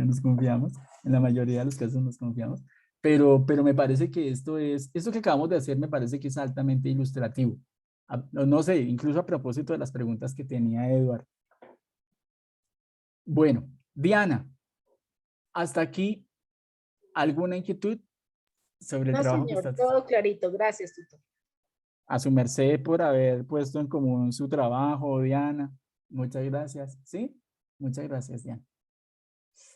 nos confiamos. En la mayoría de los casos nos confiamos. Pero me parece que esto que acabamos de hacer me parece que es altamente ilustrativo. No sé, incluso a propósito de las preguntas que tenía Eduard. Bueno, Diana, hasta aquí, ¿alguna inquietud sobre el trabajo que señor, estás todo clarito. Gracias, tutor. A su merced por haber puesto en común su trabajo, Diana. Muchas gracias. ¿Sí? Muchas gracias, Diana.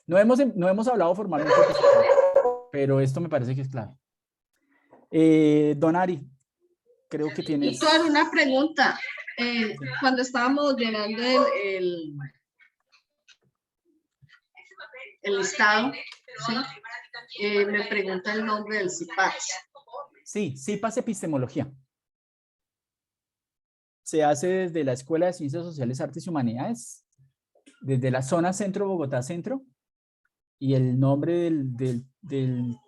No hemos hablado formalmente, pero esto me parece que es clave. Don Ari, creo que Y tienes... tú hago una pregunta. Cuando estábamos llenando el listado, ¿sí? Me pregunta el nombre del CIPAS. Sí, CIPAS Epistemología. Se hace desde la Escuela de Ciencias Sociales, Artes y Humanidades, desde la zona centro, Bogotá Centro, y el nombre del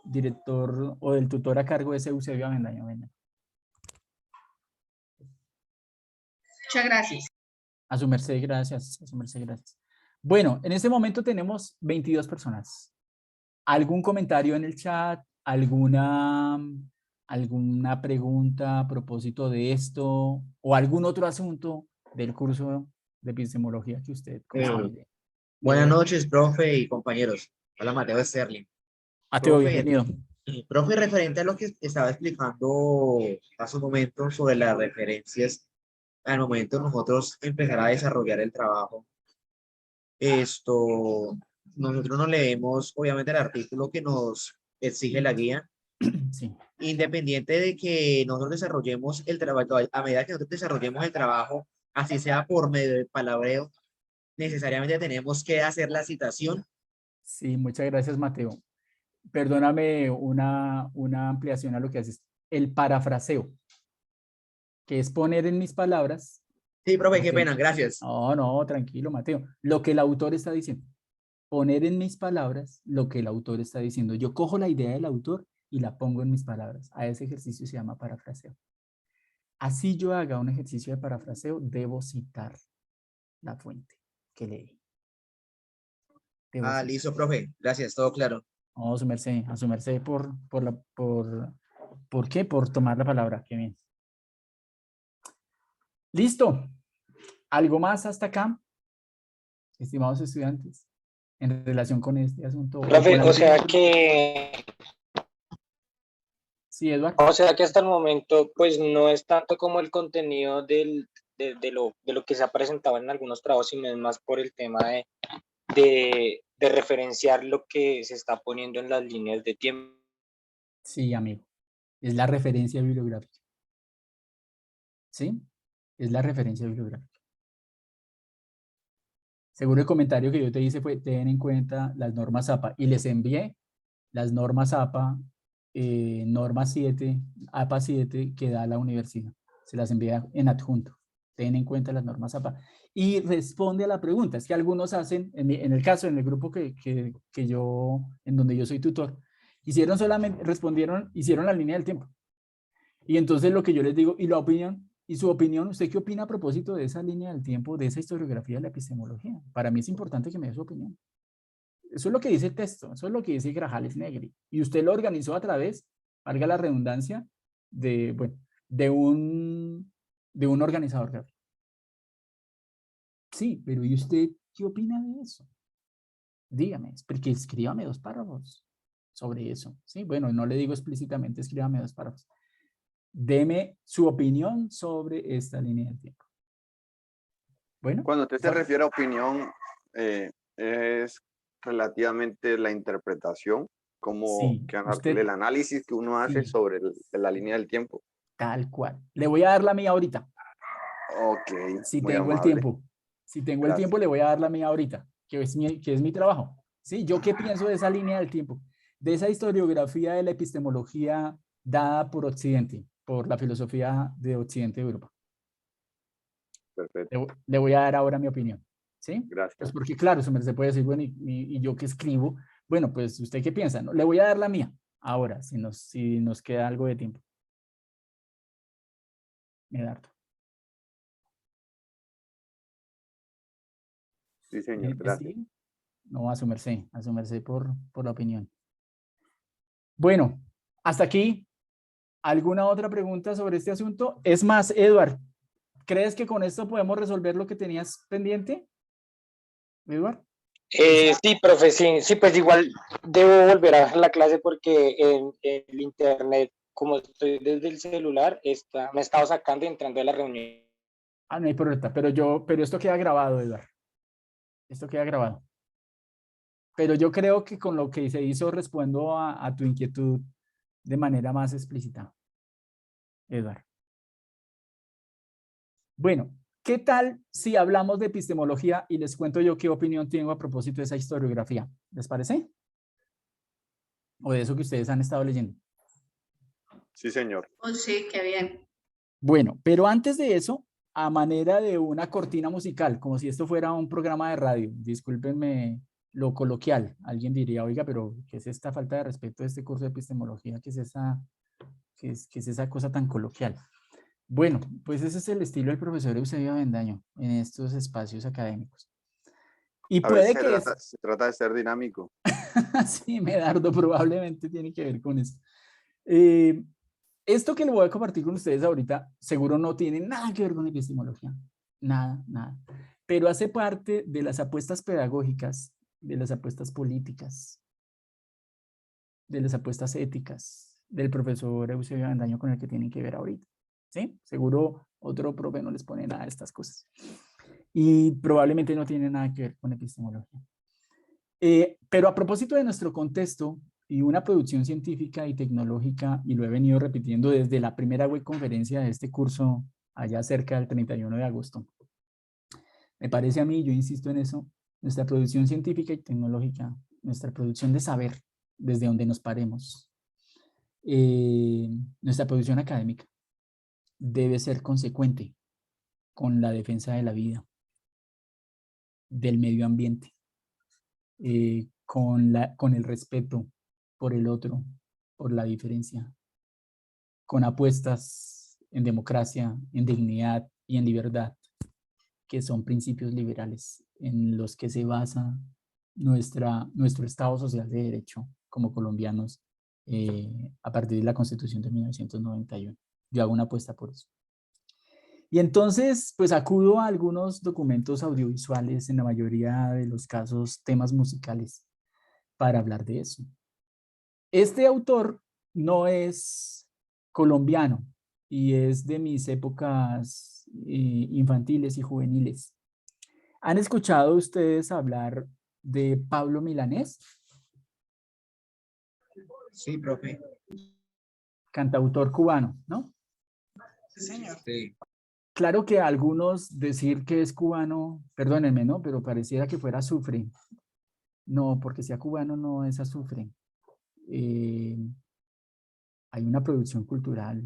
director o del tutor a cargo es Eusebio Avendaño. Muchas gracias. A su merced, gracias. A su merced, gracias. Bueno, en este momento tenemos 22 personas. ¿Algún comentario en el chat? ¿Alguna pregunta a propósito de esto? ¿O algún otro asunto del curso de epistemología que usted considere? Buenas noches, profe y compañeros. Hola, Mateo Sterling. Mateo, Profe, bienvenido. profe, referente a lo que estaba explicando hace un momento sobre las referencias, al momento nosotros empezar a desarrollar el trabajo, nosotros no leemos obviamente el artículo que nos exige la guía, Sí. independiente de que nosotros desarrollemos el trabajo, a medida que nosotros desarrollemos el trabajo, así sea por medio del palabreo, necesariamente tenemos que hacer la citación. Sí, muchas gracias, Mateo. Perdóname una ampliación a lo que haces. El parafraseo, que es poner en mis palabras. Sí, profe, qué pena, gracias. No, tranquilo, Mateo. Lo que el autor está diciendo. Poner en mis palabras lo que el autor está diciendo. Yo cojo la idea del autor y la pongo en mis palabras. A ese ejercicio se llama parafraseo. Así yo haga un ejercicio de parafraseo, debo citar la fuente que leí. Listo, profe. Gracias, todo claro. No, a su merced ¿por qué? Por tomar la palabra. Qué bien. Listo. ¿Algo más hasta acá, estimados estudiantes, en relación con este asunto? Profe, o sea que... Sí, Eduardo. O sea que hasta el momento, pues no es tanto como el contenido de lo que se ha presentado en algunos trabajos, sino es más por el tema de referenciar lo que se está poniendo en las líneas de tiempo. Sí, amigo. Es la referencia bibliográfica. ¿Sí? Es la referencia bibliográfica. Seguro el comentario que yo te hice fue, ten en cuenta las normas APA. Y les envié las normas APA, norma 7, APA 7 que da la universidad. Se las envié en adjunto. Ten en cuenta las normas APA. Y responde a la pregunta. Es que algunos hacen, en el caso, en el grupo en donde yo soy tutor, hicieron la línea del tiempo. Y entonces lo que yo les digo, y su opinión, ¿usted qué opina a propósito de esa línea del tiempo, de esa historiografía de la epistemología? Para mí es importante que me dé su opinión. Eso es lo que dice el texto, eso es lo que dice Grajales Negri. Y usted lo organizó a través, valga la redundancia, de un organizador gráfico. Sí, pero ¿y usted qué opina de eso? Dígame, porque escríbame 2 párrafos sobre eso. Sí, bueno, no le digo explícitamente, escríbame 2 párrafos. Deme su opinión sobre esta línea del tiempo. Bueno. Cuando usted se refiere a opinión, es relativamente la interpretación, Sí, el análisis que uno hace sobre la línea del tiempo. Tal cual. Le voy a dar la mía ahorita. Ok. Si muy tengo amable. el tiempo. Si tengo el tiempo, le voy a dar la mía ahorita, que es mi trabajo. ¿Sí? ¿Yo qué pienso de esa línea del tiempo? De esa historiografía de la epistemología dada por Occidente, por la filosofía de Occidente de Europa. Perfecto. Le voy a dar ahora mi opinión. ¿Sí? Gracias. Pues porque claro, se puede decir, bueno, y yo que escribo, bueno, pues ¿usted qué piensa? ¿No? Le voy a dar la mía ahora, si nos queda algo de tiempo. Medardo. Sí, señor, gracias. ¿Sí? No, a su merced por la opinión. Bueno, hasta aquí. ¿Alguna otra pregunta sobre este asunto? Es más, Eduard, ¿crees que con esto podemos resolver lo que tenías pendiente? Eduard. Sí, profe, sí, pues igual debo volver a la clase porque en el internet como estoy desde el celular, me he estado sacando y entrando a la reunión. Ah, no hay problema, pero esto queda grabado, Eduardo. Esto queda grabado. Pero yo creo que con lo que se hizo respondo a tu inquietud de manera más explícita, Eduardo. Bueno, ¿qué tal si hablamos de epistemología y les cuento yo qué opinión tengo a propósito de esa historiografía? ¿Les parece? O de eso que ustedes han estado leyendo. Sí, señor. Oh, sí, qué bien. Bueno, pero antes de eso, a manera de una cortina musical, como si esto fuera un programa de radio, discúlpenme lo coloquial, alguien diría, oiga, pero ¿qué es esta falta de respeto de este curso de epistemología? ¿Qué es esa cosa tan coloquial? Bueno, pues ese es el estilo del profesor Eusebio Avendaño en estos espacios académicos. Y A veces puede que se trata de ser dinámico. sí, Medardo, probablemente tiene que ver con eso. Esto que le voy a compartir con ustedes ahorita, seguro no tiene nada que ver con epistemología. Nada, nada. Pero hace parte de las apuestas pedagógicas, de las apuestas políticas, de las apuestas éticas del profesor Eusebio Avendaño con el que tienen que ver ahorita. ¿Sí? Seguro otro profe no les pone nada de estas cosas. Y probablemente no tiene nada que ver con epistemología. Pero a propósito de nuestro contexto y una producción científica y tecnológica, y lo he venido repitiendo desde la primera web conferencia de este curso, allá cerca del 31 de agosto, me parece a mí, yo insisto en eso, nuestra producción científica y tecnológica, nuestra producción de saber, desde donde nos paremos, nuestra producción académica, debe ser consecuente con la defensa de la vida, del medio ambiente, con el respeto por el otro, por la diferencia, con apuestas en democracia, en dignidad y en libertad, que son principios liberales en los que se basa nuestro Estado Social de Derecho como colombianos a partir de la Constitución de 1991. Yo hago una apuesta por eso. Y entonces, pues acudo a algunos documentos audiovisuales, en la mayoría de los casos, temas musicales, para hablar de eso. Este autor no es colombiano y es de mis épocas infantiles y juveniles. ¿Han escuchado ustedes hablar de Pablo Milanés? Sí, profe. Cantautor cubano, ¿no? Sí, señor. Sí. Claro que algunos decir que es cubano, perdónenme, ¿no? Pero pareciera que fuera azufre. No, porque sea cubano no es azufre. Hay una producción cultural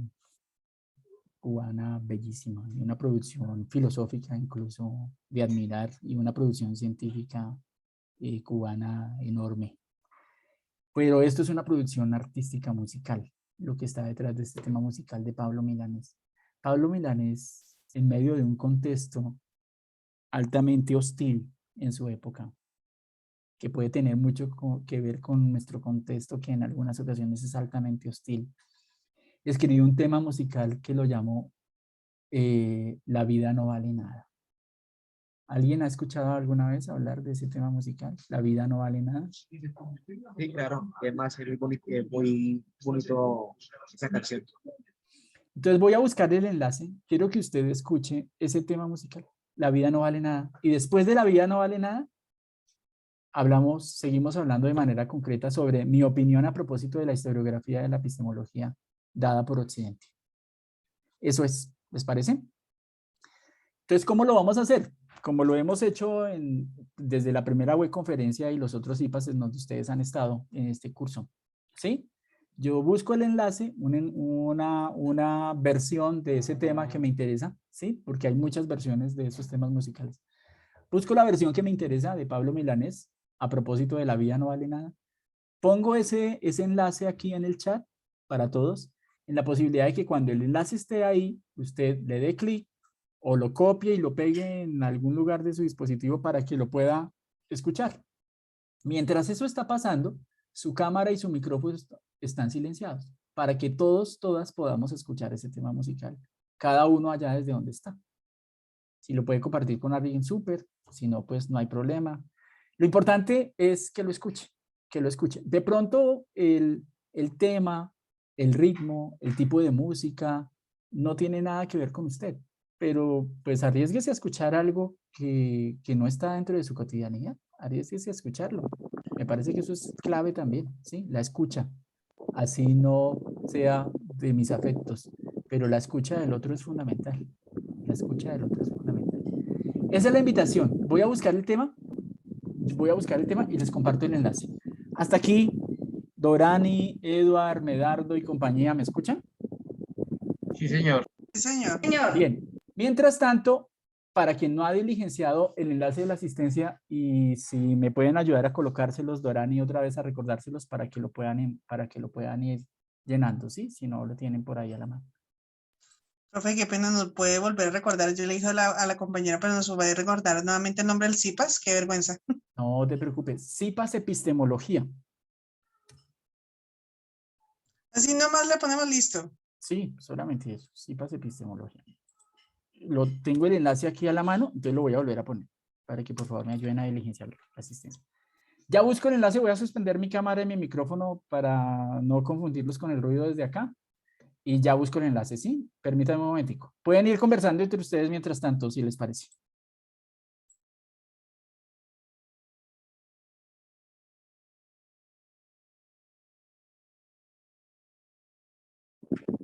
cubana bellísima, y una producción filosófica incluso de admirar, y una producción científica cubana enorme. Pero esto es una producción artística musical, lo que está detrás de este tema musical de Pablo Milanés. Pablo Milanés, en medio de un contexto altamente hostil en su época, que puede tener mucho que ver con nuestro contexto, que en algunas ocasiones es altamente hostil, escribió un tema musical que lo llamó La vida no vale nada. ¿Alguien ha escuchado alguna vez hablar de ese tema musical? La vida no vale nada. Sí, claro. Es más, es muy bonito esa canción. Entonces voy a buscar el enlace. Quiero que usted escuche ese tema musical. La vida no vale nada. Y después de la vida no vale nada, seguimos hablando de manera concreta sobre mi opinión a propósito de la historiografía de la epistemología dada por Occidente. Eso es, ¿les parece? Entonces, ¿cómo lo vamos a hacer? Como lo hemos hecho desde la primera web conferencia y los otros IPAs en donde ustedes han estado en este curso. ¿Sí? Yo busco el enlace, una versión de ese tema que me interesa, ¿sí? Porque hay muchas versiones de esos temas musicales. Busco la versión que me interesa de Pablo Milanés a propósito de La vida no vale nada. Pongo ese enlace aquí en el chat para todos, en la posibilidad de que cuando el enlace esté ahí, usted le dé clic o lo copie y lo pegue en algún lugar de su dispositivo para que lo pueda escuchar. Mientras eso está pasando, su cámara y su micrófono están silenciados para que todas podamos escuchar ese tema musical, cada uno allá desde donde está. Si lo puede compartir con alguien, súper. Si no, pues no hay problema. Lo importante es que lo escuche, que lo escuche. De pronto el tema el ritmo, el tipo de música, no tiene nada que ver con usted. Pero pues arriésguese a escuchar algo que no está dentro de su cotidianidad. Arriésguese a escucharlo. Me parece que eso es clave también, ¿sí? La escucha. Así no sea de mis afectos, pero la escucha del otro es fundamental. La escucha del otro es fundamental. Esa es la invitación. Voy a buscar el tema y les comparto el enlace. Hasta aquí, Dorani, Eduard, Medardo y compañía, ¿me escuchan? Sí, señor. Sí, señor. Señor, Bien. Mientras tanto, para quien no ha diligenciado el enlace de la asistencia y si me pueden ayudar a colocárselos, Dorani, otra vez a recordárselos para que lo puedan ir llenando, ¿sí? Si no lo tienen por ahí a la mano. Profe, qué pena, nos puede volver a recordar. Yo le dije a la compañera, pero nos va a recordar nuevamente el nombre del CIPAS. Qué vergüenza. No te preocupes. CIPAS Epistemología. Así nomás le ponemos listo. Sí, solamente eso. CIPAS Epistemología. Lo tengo el enlace aquí a la mano, entonces lo voy a volver a poner para que por favor me ayuden a diligenciar la asistencia. Ya busco el enlace, voy a suspender mi cámara y mi micrófono para no confundirlos con el ruido desde acá. Y ya busco el enlace, ¿sí? Permítanme un momentico. Pueden ir conversando entre ustedes mientras tanto, si les parece.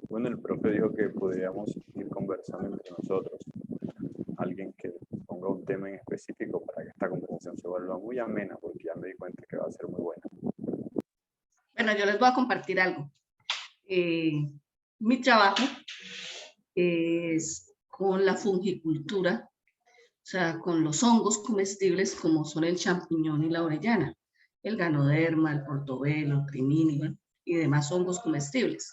Bueno, el profe dijo que podríamos ir conversando entre nosotros. Alguien que ponga un tema en específico para que esta conversación se vuelva muy amena, porque ya me di cuenta que va a ser muy buena. bueno, yo les voy a compartir algo. Mi trabajo es con la fungicultura, o sea, con los hongos comestibles como son el champiñón y la orellana, el ganoderma, el portobelo, el crimini y demás hongos comestibles.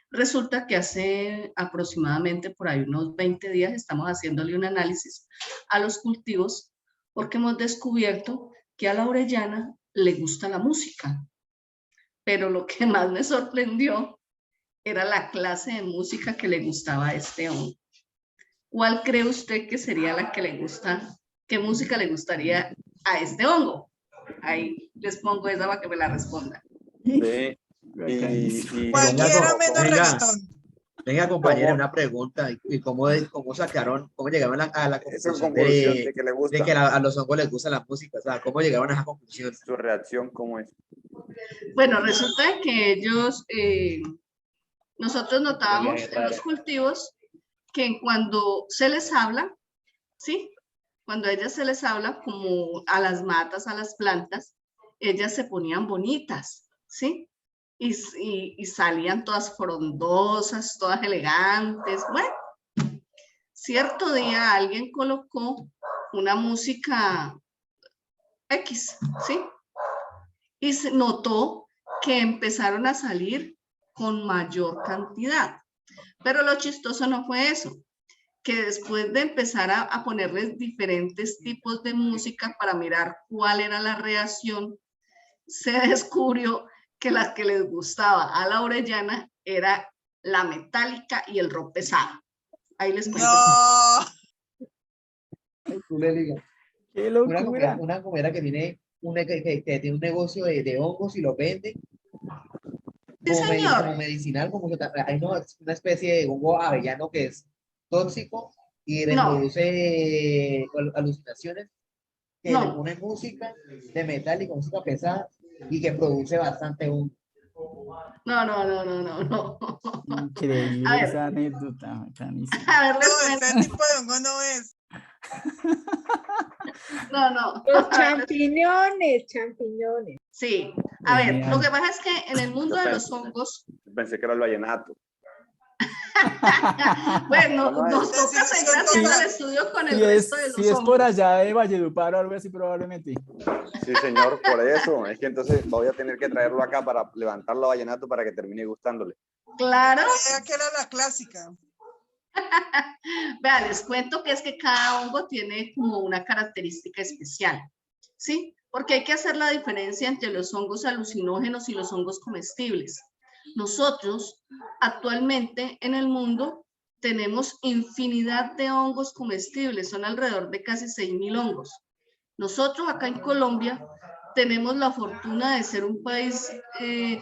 Resulta que hace aproximadamente por ahí unos 20 días estamos haciéndole un análisis a los cultivos porque hemos descubierto que a la orellana le gusta la música. Pero lo que más me sorprendió era la clase de música que le gustaba a este hongo. ¿Cuál cree usted que sería la que le gusta? ¿Qué música le gustaría a este hongo? Ahí les pongo esa para que me la respondan. Y Cualquiera menos venga. reggaetón. Venga, compañera, ¿Cómo? una pregunta. ¿Y cómo llegaron a la esa conclusión conclusión de que le gusta, de que a los hongos les gusta la música? O sea, ¿cómo llegaron a esa conclusión? su reacción, ¿cómo es? Bueno, resulta que ellos, nosotros notábamos en los cultivos que cuando se les habla, ¿sí? Cuando a ellas se les habla como a las matas, a las plantas, ellas se ponían bonitas, ¿sí? Y salían todas frondosas, todas elegantes. Bueno, cierto día alguien colocó una música X, ¿sí? Y se notó que empezaron a salir con mayor cantidad. Pero lo chistoso no fue eso, que después de empezar a ponerles diferentes tipos de música para mirar cuál era la reacción, se descubrió que las que les gustaba a la orellana era la metálica y el rock pesado. Ahí les cuento. No. ¡Qué locura! Una compañera que tiene que tiene un negocio de hongos y los vende Sí, señor. como medicinal, como que hay una especie de hongo avellano que es tóxico y reproduce alucinaciones, que le ponen música de metal y música pesada y que produce bastante hongo. No. Increíble A ver. esa anécdota, bacanísima. A ver, les No, cuento. ese tipo de hongo no es. No. Los champiñones. Sí. A ver, Genial. lo que pasa es que en el mundo de los hongos, Pensé que era el vallenato. bueno, ¿Cómo es? nos toca seguir haciendo el estudio con el resto de los Si es hongos. por allá de Valledupar o algo así, probablemente. Sí, señor, por eso. Es que entonces voy a tener que traerlo acá para levantarlo a vallenato para que termine gustándole. Claro. Creía que era la clásica. Vean, les cuento que es que cada hongo tiene como una característica especial, ¿sí? Porque hay que hacer la diferencia entre los hongos alucinógenos y los hongos comestibles. Nosotros actualmente en el mundo tenemos infinidad de hongos comestibles, son alrededor de casi 6.000 hongos. Nosotros acá en Colombia tenemos la fortuna de ser un país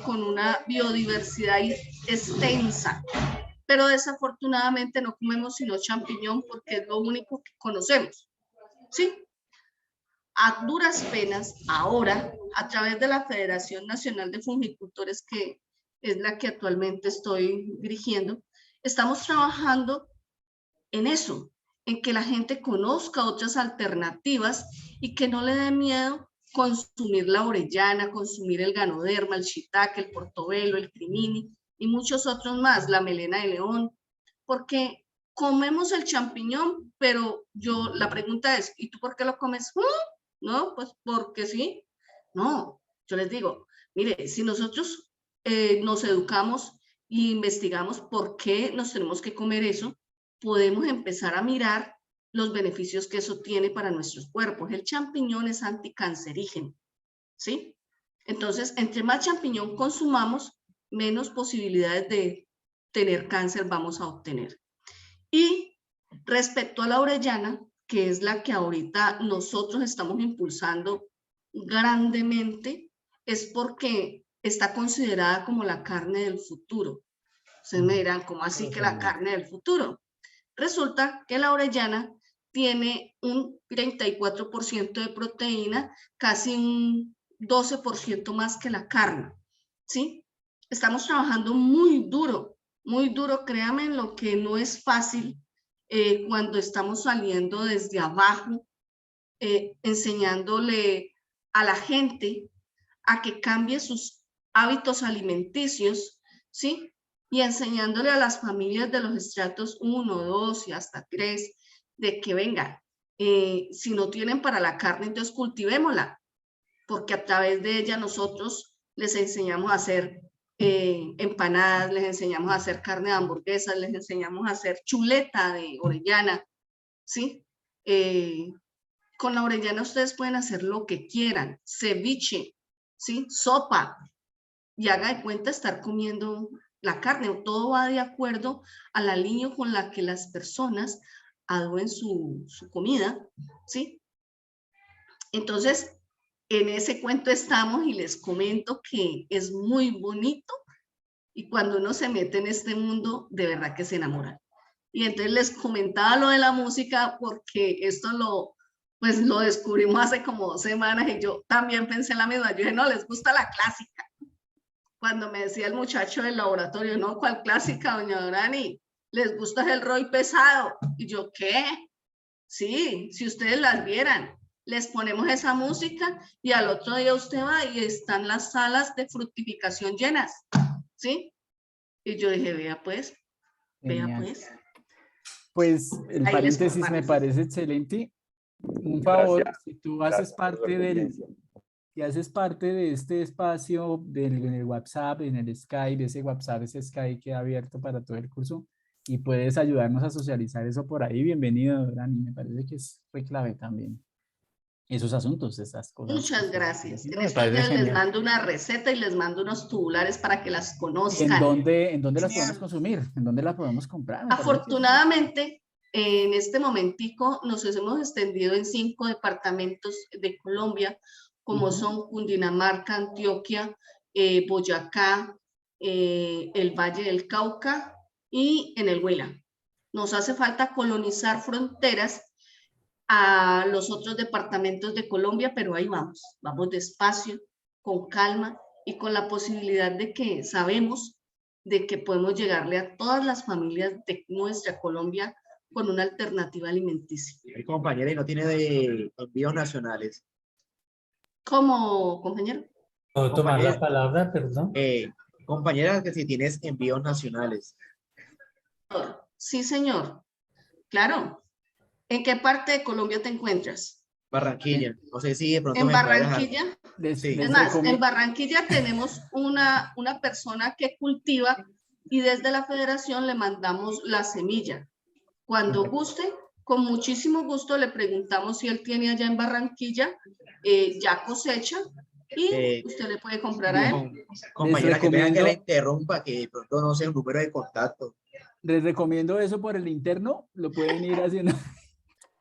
con una biodiversidad extensa, pero desafortunadamente no comemos sino champiñón porque es lo único que conocemos, ¿sí? A duras penas, ahora, a través de la Federación Nacional de Fungicultores, que es la que actualmente estoy dirigiendo, estamos trabajando en eso, en que la gente conozca otras alternativas y que no le dé miedo consumir la orellana, consumir el ganoderma, el shiitake, el portobelo, el crimini y muchos otros más, la melena de león, porque comemos el champiñón, pero la pregunta es, ¿y tú por qué lo comes? No, pues porque sí. No, yo les digo, mire, si nosotros nos educamos e investigamos por qué nos tenemos que comer eso, podemos empezar a mirar los beneficios que eso tiene para nuestros cuerpos. El champiñón es anticancerígeno, ¿sí? Entonces, entre más champiñón consumamos, menos posibilidades de tener cáncer vamos a obtener. Y respecto a la orellana, que es la que ahorita nosotros estamos impulsando grandemente, es porque está considerada como la carne del futuro. Ustedes me dirán, ¿cómo así que la carne del futuro? Resulta que la orellana tiene un 34% de proteína, casi un 12% más que la carne, ¿sí? Estamos trabajando muy duro, créanme, en lo que no es fácil cuando estamos saliendo desde abajo, enseñándole a la gente a que cambie sus hábitos alimenticios, ¿sí? Y enseñándole a las familias de los estratos 1, 2 y hasta 3, de que venga, si no tienen para la carne, entonces cultivémosla, porque a través de ella nosotros les enseñamos a hacer empanadas, les enseñamos a hacer carne de hamburguesas, les enseñamos a hacer chuleta de orellana, ¿sí? Con la orellana ustedes pueden hacer lo que quieran, ceviche, ¿sí? Sopa, y haga de cuenta estar comiendo la carne. Todo va de acuerdo a la línea con la que las personas adoben su comida, ¿sí? Entonces, en ese cuento estamos y les comento que es muy bonito y cuando uno se mete en este mundo, de verdad que se enamora. Y entonces les comentaba lo de la música porque esto lo descubrimos hace como 2 semanas y yo también pensé en la misma. Yo dije, no, les gusta la clásica. Cuando me decía el muchacho del laboratorio, no, ¿cuál clásica, doña Dorani? ¿Les gusta el rock pesado? Y yo, ¿qué? Sí, si ustedes las vieran, les ponemos esa música y al otro día usted va y están las salas de fructificación llenas, ¿sí? Y yo dije, vea pues, Genial. vea pues. Pues el Ahí paréntesis me parece excelente. Un favor, Gracias. si tú haces Gracias por tu parte experiencia. si haces parte de este espacio en el WhatsApp, en el Skype, ese WhatsApp, ese Skype queda abierto para todo el curso y puedes ayudarnos a socializar eso por ahí. Bienvenido, Dani. Me parece que fue clave también esos asuntos, esas cosas. Muchas gracias. En Me estos parece días les genial. mando una receta y les mando unos tubulares para que las ¿Y conozcan. en dónde las Genial. podemos consumir? ¿En dónde las podemos comprar? Me parece que Afortunadamente, en este momentico nos hemos extendido en 5 departamentos de Colombia, como son Cundinamarca, Antioquia, Boyacá, el Valle del Cauca y en el Huila. Nos hace falta colonizar fronteras a los otros departamentos de Colombia, pero ahí vamos despacio, con calma y con la posibilidad de que sabemos de que podemos llegarle a todas las familias de nuestra Colombia con una alternativa alimenticia. Compañera, y no tiene de envíos nacionales. ¿Cómo, compañero? ¿Puedo tomar la Compañera, palabra, perdón? compañera, que si tienes envíos nacionales. Sí, señor. Claro. ¿En qué parte de Colombia te encuentras? Barranquilla. No sé si de pronto En me puedes dejar. Barranquilla. Sí. Es más, en Barranquilla tenemos una persona que cultiva y desde la federación le mandamos la semilla. Cuando guste, con muchísimo gusto le preguntamos si él tiene allá en Barranquilla ya cosecha y usted le puede comprar a él. Compañera, que pena que la interrumpa, que de pronto no sé el número de contacto. Les recomiendo eso por el interno, lo pueden ir haciendo.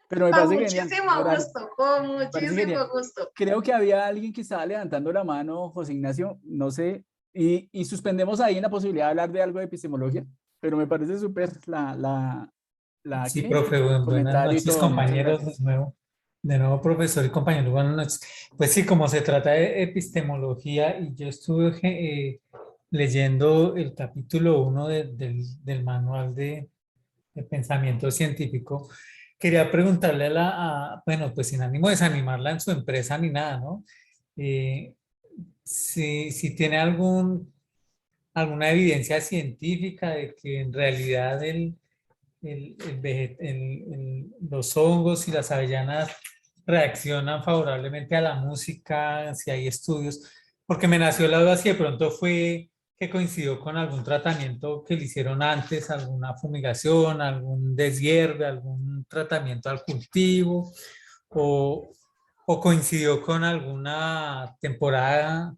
Pero me Con parece genial. muchísimo Dorani, gusto, con me parece muchísimo genial. gusto. Creo que había alguien que estaba levantando la mano, José Ignacio, no sé, y suspendemos ahí en la posibilidad de hablar de algo de epistemología, pero me parece súper Sí, ¿qué? profe, El buenas comentario y noches, todo. Muchas compañeros, gracias. de nuevo, profesor y compañeros, buenas noches. Pues sí, como se trata de epistemología y yo estuve leyendo el capítulo 1 del manual de pensamiento científico, quería preguntarle bueno, pues sin ánimo de desanimarla en su empresa ni nada, ¿no? Si tiene alguna evidencia científica de que en realidad los hongos y las avellanas reaccionan favorablemente a la música, si hay estudios, porque me nació la duda si de pronto fue que coincidió con algún tratamiento que le hicieron antes, alguna fumigación, algún deshierve, algún tratamiento al cultivo, o, o coincidió con alguna temporada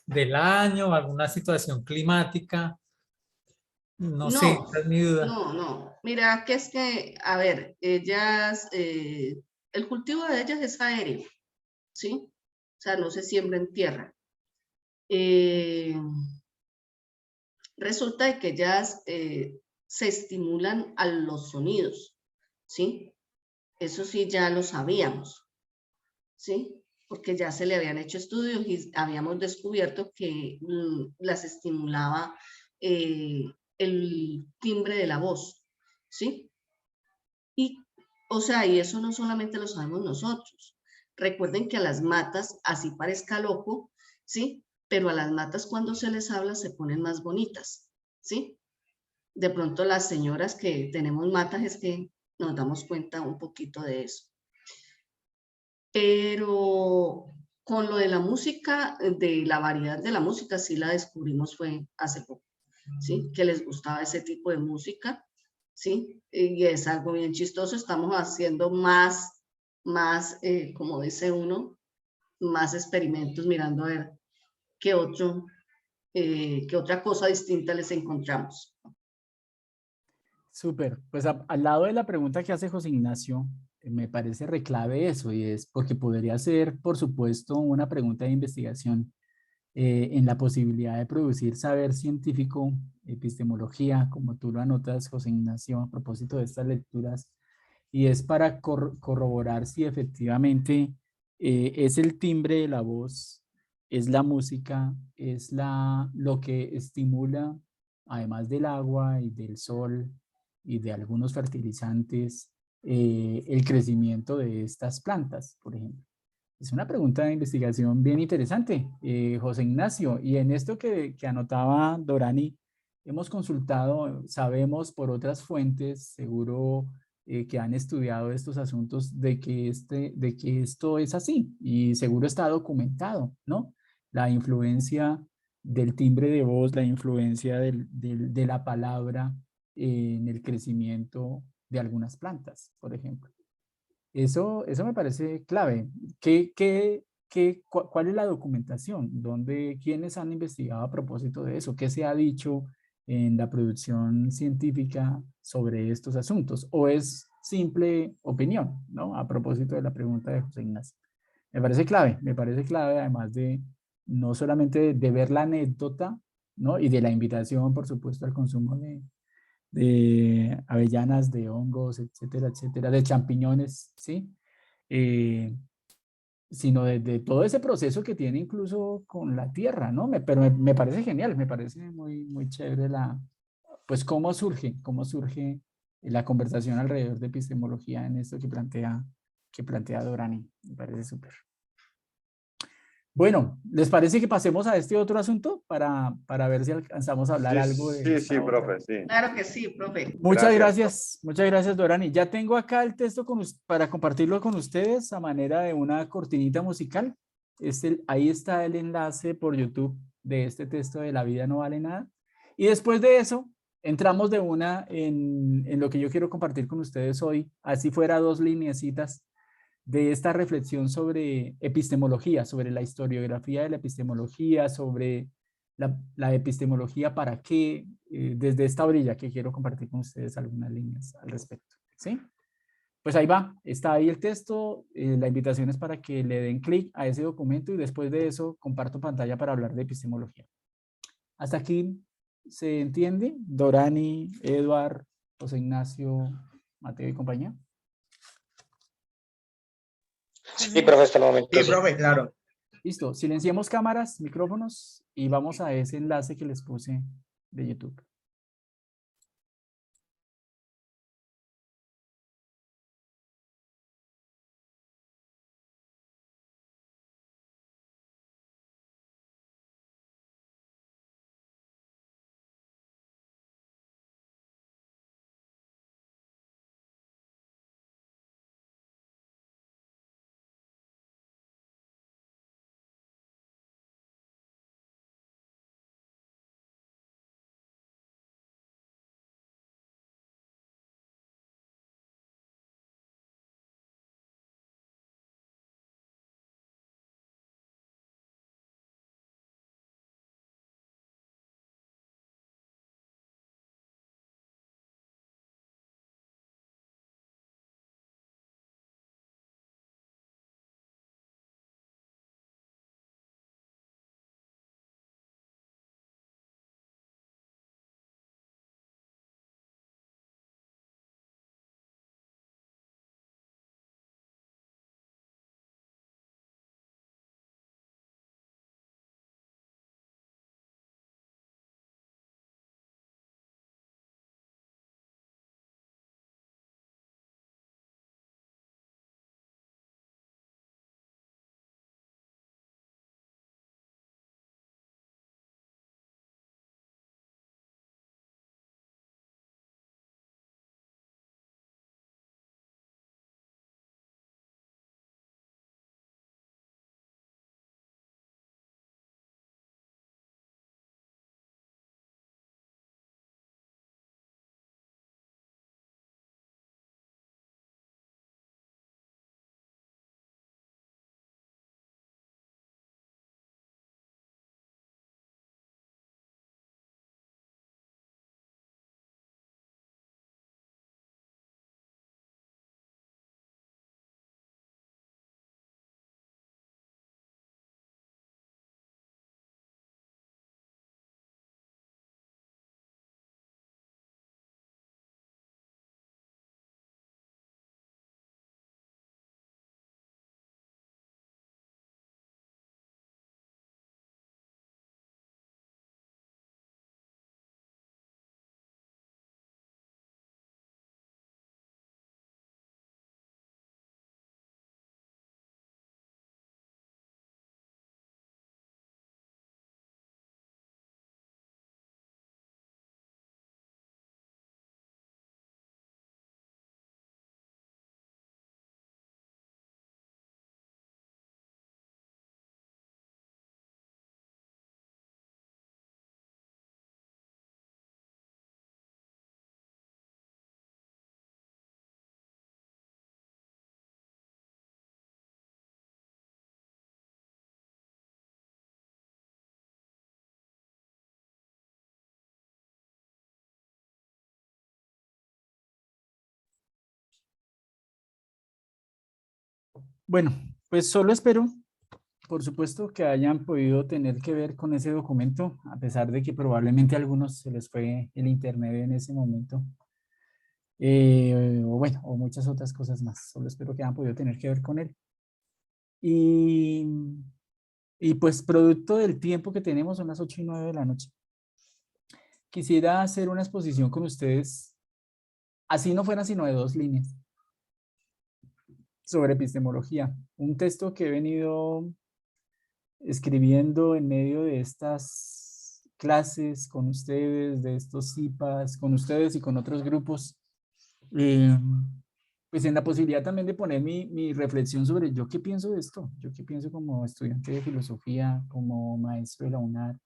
del año, alguna situación climática. No sé, No, esa es mi duda. no. Mira, que es que, a ver, ellas, el cultivo de ellas es aéreo, ¿sí? O sea, no se siembra en tierra. Resulta de que ellas se estimulan a los sonidos, ¿sí? Eso sí, ya lo sabíamos, ¿sí? Porque ya se le habían hecho estudios y habíamos descubierto que las estimulaba el timbre de la voz, ¿sí? Y, o sea, y eso no solamente lo sabemos nosotros. Recuerden que a las matas, así parezca loco, ¿sí? Pero a las matas cuando se les habla se ponen más bonitas, ¿sí? De pronto las señoras que tenemos matas es que nos damos cuenta un poquito de eso. Pero con lo de la música, de la variedad de la música, sí la descubrimos fue hace poco, ¿sí? Que les gustaba ese tipo de música, ¿sí? Y es algo bien chistoso, estamos haciendo más, como dice uno, más experimentos mirando a ver qué otra cosa distinta les encontramos. Súper. Pues al lado de la pregunta que hace José Ignacio, me parece reclave eso, y es porque podría ser, por supuesto, una pregunta de investigación en la posibilidad de producir saber científico, epistemología, como tú lo anotas, José Ignacio, a propósito de estas lecturas, y es para corroborar si efectivamente es el timbre de la voz, es la música, es lo que estimula, además del agua y del sol y de algunos fertilizantes, el crecimiento de estas plantas, por ejemplo. Es una pregunta de investigación bien interesante, José Ignacio. Y en esto que anotaba Dorani, hemos consultado, sabemos por otras fuentes, seguro que han estudiado estos asuntos, de que esto es así y seguro está documentado, ¿no? La influencia del timbre de voz, la influencia de la palabra en el crecimiento de algunas plantas, por ejemplo. Eso me parece clave. ¿Cuál es la documentación? ¿Quiénes han investigado a propósito de eso? ¿Qué se ha dicho en la producción científica sobre estos asuntos? ¿O es simple opinión, ¿no? A propósito de la pregunta de José Ignacio. Me parece clave además de no solamente de ver la anécdota, ¿no? Y de la invitación, por supuesto, al consumo de avellanas, de hongos, etcétera, etcétera, de champiñones, ¿sí? Sino de todo ese proceso que tiene incluso con la tierra, ¿no? Pero me parece genial, me parece muy, muy chévere pues cómo surge la conversación alrededor de epistemología en esto que plantea Dorani. Me parece súper. Bueno, ¿les parece que pasemos a este otro asunto para ver si alcanzamos a hablar algo de Sí, esta sí, otra? profe, sí. Claro que sí, profe. Muchas gracias, Dorani. Ya tengo acá el texto para compartirlo con ustedes a manera de una cortinita musical. Ahí está el enlace por YouTube de este texto de La vida no vale nada. Y después de eso, entramos de una en lo que yo quiero compartir con ustedes hoy, así fuera 2 lineecitas de esta reflexión sobre epistemología, sobre la historiografía de la epistemología, sobre la epistemología para qué, desde esta orilla que quiero compartir con ustedes algunas líneas al respecto. ¿Sí? pues ahí va, está ahí el texto, la invitación es para que le den clic a ese documento y después de eso comparto pantalla para hablar de epistemología. Hasta aquí se entiende, Dorani, Eduard, José Ignacio, Mateo y compañía. Sí, profe, hasta el momento. Sí, Sí. profe, claro. Listo, silenciemos cámaras, micrófonos y vamos a ese enlace que les puse de YouTube. Bueno, pues solo espero, por supuesto, que hayan podido tener que ver con ese documento, a pesar de que probablemente a algunos se les fue el internet en ese momento. O bueno, o muchas otras cosas más. Solo espero que hayan podido tener que ver con él. Y pues producto del tiempo que tenemos, son las 8:09 de la noche. Quisiera hacer una exposición con ustedes, así no fuera sino de 2 líneas, sobre epistemología. Un texto que he venido escribiendo en medio de estas clases con ustedes, de estos CIPAs, con ustedes y con otros grupos, pues en la posibilidad también de poner mi reflexión sobre yo qué pienso de esto, yo qué pienso como estudiante de filosofía, como maestro de la UNAR,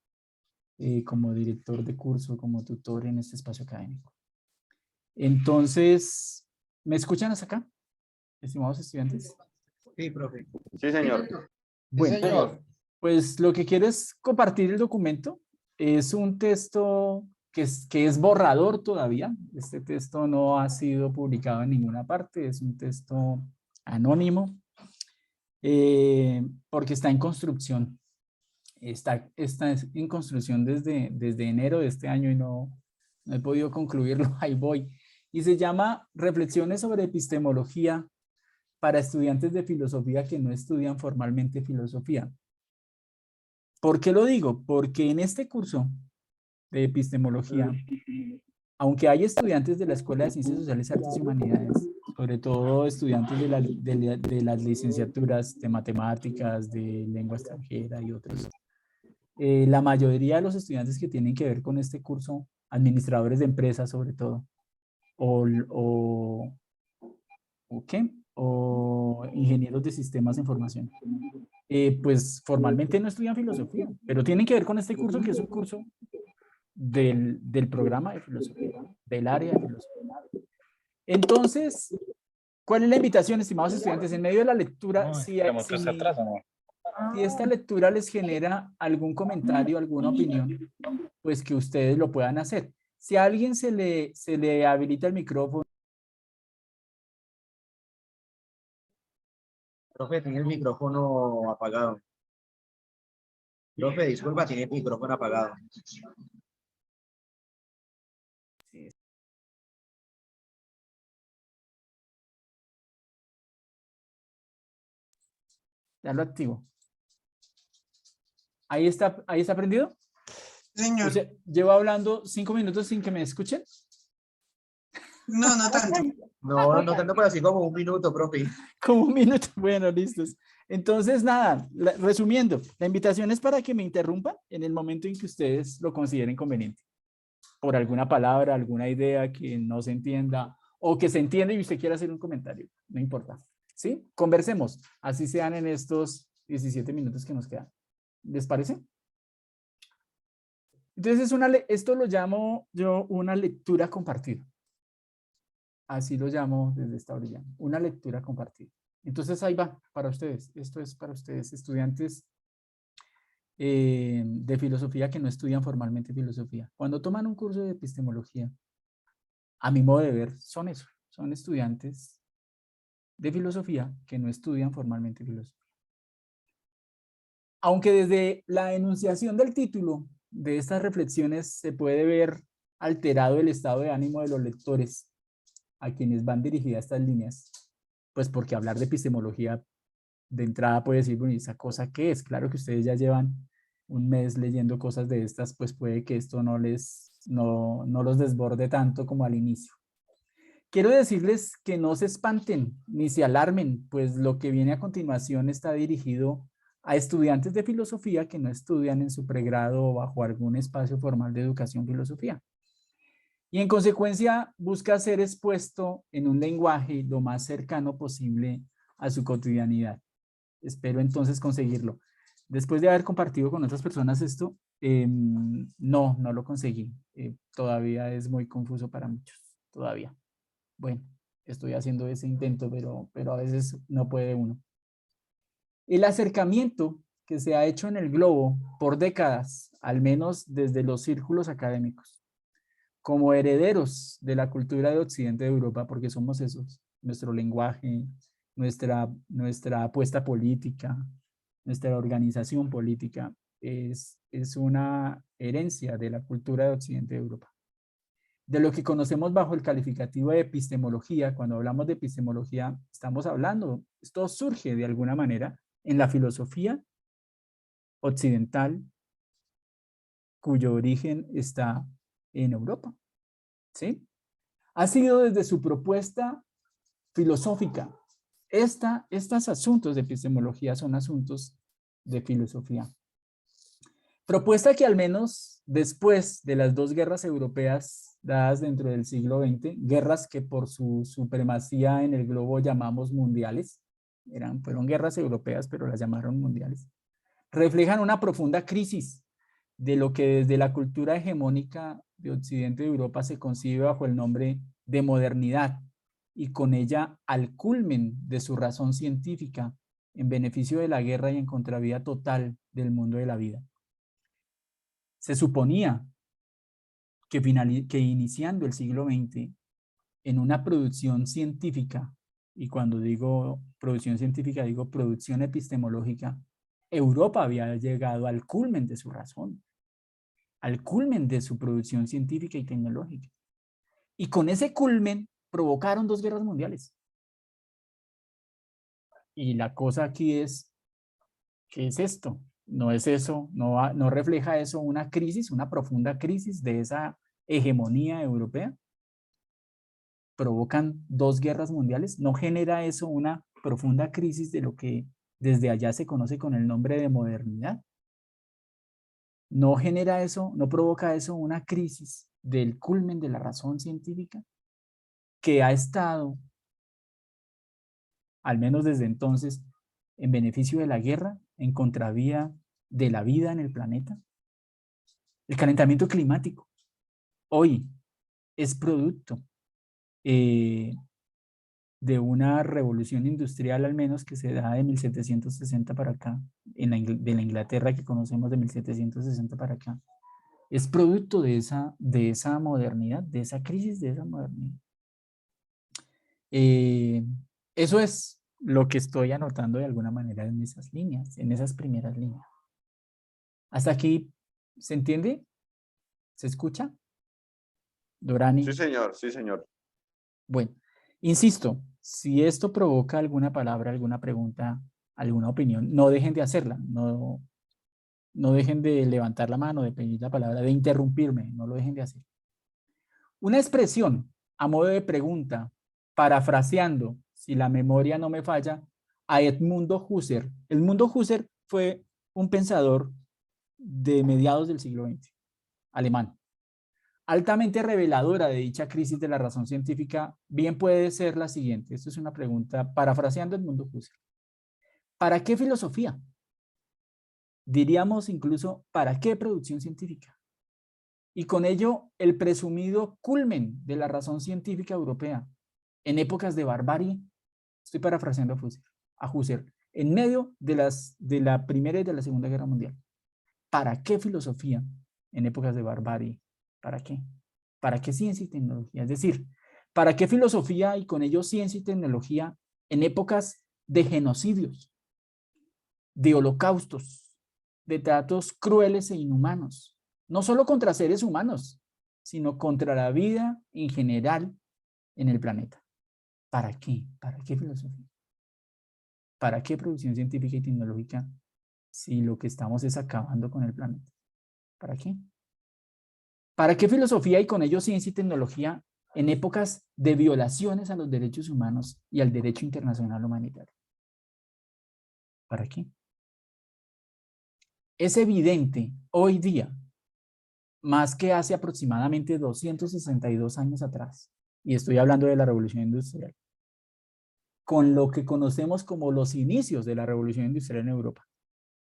como director de curso, como tutor en este espacio académico. Entonces, ¿me escuchan hasta acá, estimados estudiantes? Sí, profe. Sí, señor. Bueno, Señor. pues lo que quiero es compartir el documento. Es un texto que es borrador todavía. Este texto no ha sido publicado en ninguna parte, es un texto anónimo, porque está en construcción. Está en construcción desde enero de este año y no he podido concluirlo, ahí voy. Y se llama Reflexiones sobre epistemología para estudiantes de filosofía que no estudian formalmente filosofía. ¿Por qué lo digo? Porque en este curso de epistemología, aunque hay estudiantes de la Escuela de Ciencias Sociales, Artes y Humanidades, sobre todo estudiantes de las licenciaturas de matemáticas, de lengua extranjera y otros, la mayoría de los estudiantes que tienen que ver con este curso, administradores de empresas sobre todo, o ingenieros de sistemas de información, pues formalmente no estudian filosofía, pero tienen que ver con este curso, que es un curso del programa de filosofía, del área de filosofía. Entonces, ¿cuál es la invitación, estimados estudiantes? En medio de la lectura, si esta lectura les genera algún comentario, alguna opinión, pues que ustedes lo puedan hacer. Si a alguien se le habilita el micrófono. Profe, tiene el micrófono apagado. Profe, disculpa, tiene el micrófono apagado. Ya lo activo. ¿Ahí está prendido? Señor. O sea, ¿llevo hablando 5 minutos sin que me escuchen? No, no tanto. No, no tanto, pero así como 1 minuto, profe. Como 1 minuto. Bueno, listos. Entonces, nada, resumiendo, la invitación es para que me interrumpan en el momento en que ustedes lo consideren conveniente. Por alguna palabra, alguna idea que no se entienda o que se entienda y usted quiera hacer un comentario. No importa. ¿Sí? Conversemos. Así sean en estos 17 minutos que nos quedan. ¿Les parece? Entonces, esto lo llamo yo una lectura compartida. Así lo llamo desde esta orilla. Una lectura compartida. Entonces, ahí va, para ustedes. Esto es para ustedes, estudiantes de filosofía que no estudian formalmente filosofía. Cuando toman un curso de epistemología, a mi modo de ver, son eso. Son estudiantes de filosofía que no estudian formalmente filosofía. Aunque desde la enunciación del título de estas reflexiones se puede ver alterado el estado de ánimo de los lectores a quienes van dirigidas estas líneas, pues porque hablar de epistemología de entrada puede decir, bueno, ¿y esa cosa qué es? Claro que ustedes ya llevan 1 mes leyendo cosas de estas, pues puede que esto no los desborde tanto como al inicio. Quiero decirles que no se espanten ni se alarmen, pues lo que viene a continuación está dirigido a estudiantes de filosofía que no estudian en su pregrado o bajo algún espacio formal de educación filosofía. Y en consecuencia busca ser expuesto en un lenguaje lo más cercano posible a su cotidianidad. Espero entonces conseguirlo. Después de haber compartido con otras personas esto, no lo conseguí. Todavía es muy confuso para muchos, todavía. Bueno, estoy haciendo ese intento, pero a veces no puede uno. El acercamiento que se ha hecho en el globo por décadas, al menos desde los círculos académicos, como herederos de la cultura de Occidente de Europa, porque somos esos, nuestro lenguaje, nuestra apuesta política, nuestra organización política, es una herencia de la cultura de Occidente de Europa. De lo que conocemos bajo el calificativo de epistemología, cuando hablamos de epistemología, estamos hablando, esto surge de alguna manera en la filosofía occidental, cuyo origen está en Europa, ¿sí? Ha sido desde su propuesta filosófica. Estos asuntos de epistemología son asuntos de filosofía. Propuesta que al menos después de las 2 guerras europeas dadas dentro del siglo XX, guerras que por su supremacía en el globo llamamos mundiales, fueron guerras europeas, pero las llamaron mundiales, reflejan una profunda crisis de lo que desde la cultura hegemónica de Occidente de Europa se concibe bajo el nombre de modernidad y con ella al culmen de su razón científica en beneficio de la guerra y en contravía total del mundo de la vida. Se suponía que iniciando el siglo XX en una producción científica, y cuando digo producción científica digo producción epistemológica, Europa había llegado al culmen de su razón, al culmen de su producción científica y tecnológica. Y con ese culmen provocaron 2 guerras mundiales. Y la cosa aquí es, ¿qué es esto? No es eso, no refleja eso una crisis, una profunda crisis de esa hegemonía europea. Provocan 2 guerras mundiales. ¿No genera eso una profunda crisis de lo que desde allá se conoce con el nombre de modernidad? ¿No genera eso, no provoca eso una crisis del culmen de la razón científica que ha estado, al menos desde entonces, en beneficio de la guerra, en contravía de la vida en el planeta? El calentamiento climático hoy es producto de una revolución industrial, al menos que se da de 1760 para acá, de la Inglaterra que conocemos de 1760 para acá. Es producto de esa modernidad, de esa crisis, de esa modernidad. Eso es lo que estoy anotando de alguna manera en esas líneas, en esas primeras líneas. ¿Hasta aquí se entiende? ¿Se escucha? Dorani. Sí, señor, sí, señor. Bueno, insisto, si esto provoca alguna palabra, alguna pregunta, alguna opinión, no dejen de hacerla, no dejen de levantar la mano, de pedir la palabra, de interrumpirme, no lo dejen de hacer. Una expresión a modo de pregunta, parafraseando, si la memoria no me falla, a Edmundo Husserl. Edmundo Husserl fue un pensador de mediados del siglo XX, alemán. Altamente reveladora de dicha crisis de la razón científica, bien puede ser la siguiente. Esto es una pregunta parafraseando Edmundo Husserl. ¿Para qué filosofía? Diríamos incluso, ¿para qué producción científica? Y con ello, el presumido culmen de la razón científica europea en épocas de barbarie, estoy parafraseando a Husserl, en medio de la Primera y de la Segunda Guerra Mundial. ¿Para qué filosofía en épocas de barbarie? ¿Para qué? ¿Para qué ciencia y tecnología? Es decir, ¿para qué filosofía y con ello ciencia y tecnología en épocas de genocidios, de holocaustos, de tratos crueles e inhumanos? No solo contra seres humanos, sino contra la vida en general en el planeta. ¿Para qué? ¿Para qué filosofía? ¿Para qué producción científica y tecnológica si lo que estamos es acabando con el planeta? ¿Para qué? ¿Para qué filosofía y con ello ciencia y tecnología en épocas de violaciones a los derechos humanos y al derecho internacional humanitario? ¿Para qué? Es evidente hoy día, más que hace aproximadamente 262 años atrás, y estoy hablando de la Revolución Industrial, con lo que conocemos como los inicios de la Revolución Industrial en Europa,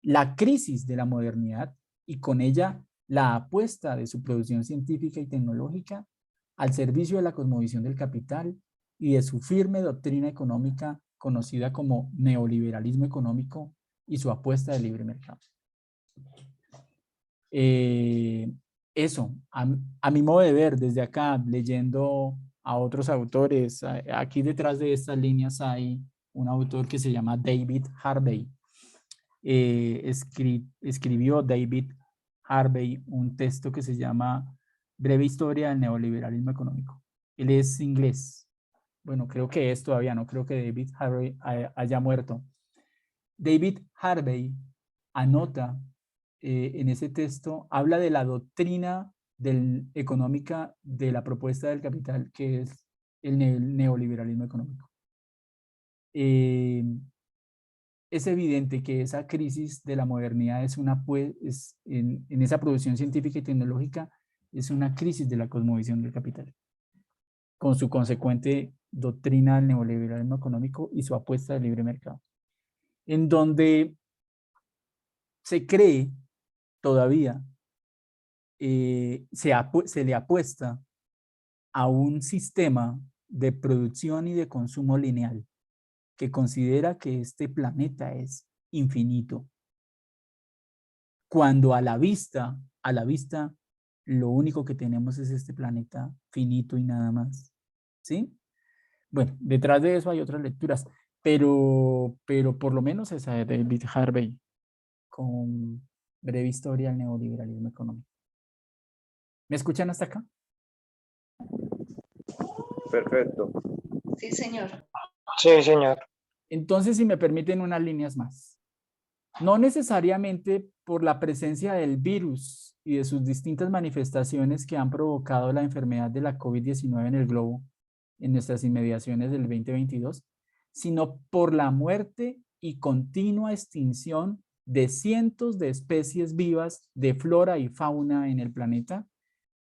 la crisis de la modernidad y con ella la apuesta de su producción científica y tecnológica al servicio de la cosmovisión del capital y de su firme doctrina económica conocida como neoliberalismo económico y su apuesta de libre mercado. Eso, a mi modo de ver, desde acá, leyendo a otros autores, aquí detrás de estas líneas hay un autor que se llama David Harvey. Escribió David Harvey un texto que se llama Breve Historia del Neoliberalismo Económico. Él es inglés. Bueno, creo que es todavía, no creo que David Harvey haya muerto. David Harvey anota en ese texto, habla de la doctrina económica de la propuesta del capital, que es el neoliberalismo económico. Es evidente que esa crisis de la modernidad en esa producción científica y tecnológica es una crisis de la cosmovisión del capital, con su consecuente doctrina del neoliberalismo económico y su apuesta del libre mercado, en donde se cree todavía, se le apuesta a un sistema de producción y de consumo lineal que considera que este planeta es infinito, cuando a la vista Lo único que tenemos es este planeta finito y nada más. ¿Sí? Bueno, detrás de eso hay otras lecturas, pero por lo menos esa de David Harvey, con Breve Historia del Neoliberalismo Económico. ¿Me escuchan hasta acá? Perfecto. Sí, señor. Sí, señor. Entonces, si me permiten unas líneas más. No necesariamente por la presencia del virus y de sus distintas manifestaciones que han provocado la enfermedad de la COVID-19 en el globo, en nuestras inmediaciones del 2022, sino por la muerte y continua extinción de cientos de especies vivas de flora y fauna en el planeta,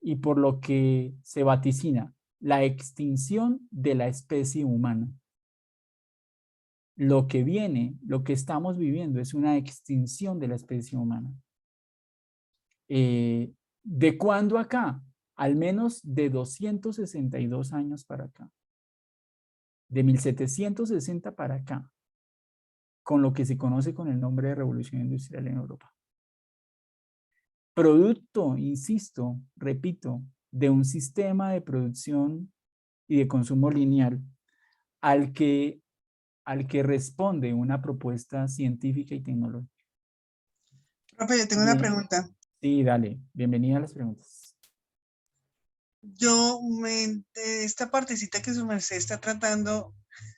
y por lo que se vaticina la extinción de la especie humana. Lo que viene, lo que estamos viviendo es una extinción de la especie humana. ¿De cuándo acá? Al menos de 262 años para acá. De 1760 para acá, con lo que se conoce con el nombre de Revolución Industrial en Europa. Producto, insisto, repito, de un sistema de producción y de consumo lineal al que responde una propuesta científica y tecnológica. Profe, yo tengo una pregunta. Sí, dale. Bienvenida a las preguntas. Esta partecita que su merced está tratando,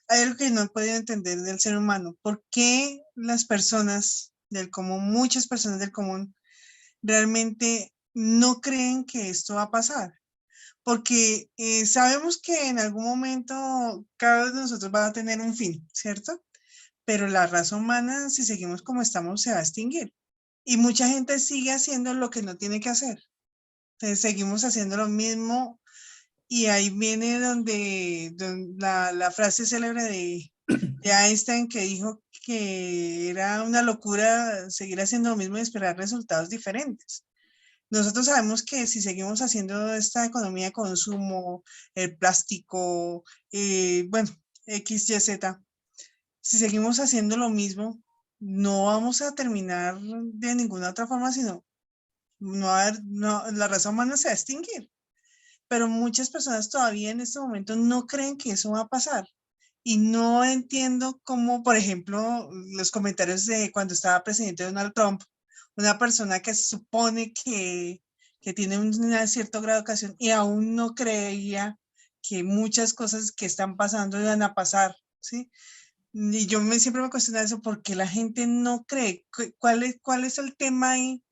hay algo que no he podido entender del ser humano. ¿Por qué las personas del común, muchas personas del común, realmente no creen que esto va a pasar? Porque sabemos que en algún momento cada uno de nosotros va a tener un fin, ¿cierto? Pero la raza humana, si seguimos como estamos, se va a extinguir. Y mucha gente sigue haciendo lo que no tiene que hacer. Entonces seguimos haciendo lo mismo y ahí viene donde la frase célebre de Einstein, que dijo que era una locura seguir haciendo lo mismo y esperar resultados diferentes. Nosotros sabemos que si seguimos haciendo esta economía de consumo, el plástico, bueno, X, Y, Z, si seguimos haciendo lo mismo, no vamos a terminar de ninguna otra forma, sino la raza humana se va a extinguir. Pero muchas personas todavía en este momento no creen que eso va a pasar. Y no entiendo cómo, por ejemplo, los comentarios de cuando estaba presidente Donald Trump, una persona que se supone que tiene un cierto grado de educación y aún no creía que muchas cosas que están pasando iban a pasar, ¿sí? Y yo siempre me cuestionaba eso, porque la gente no cree. ¿Cuál es el tema ahí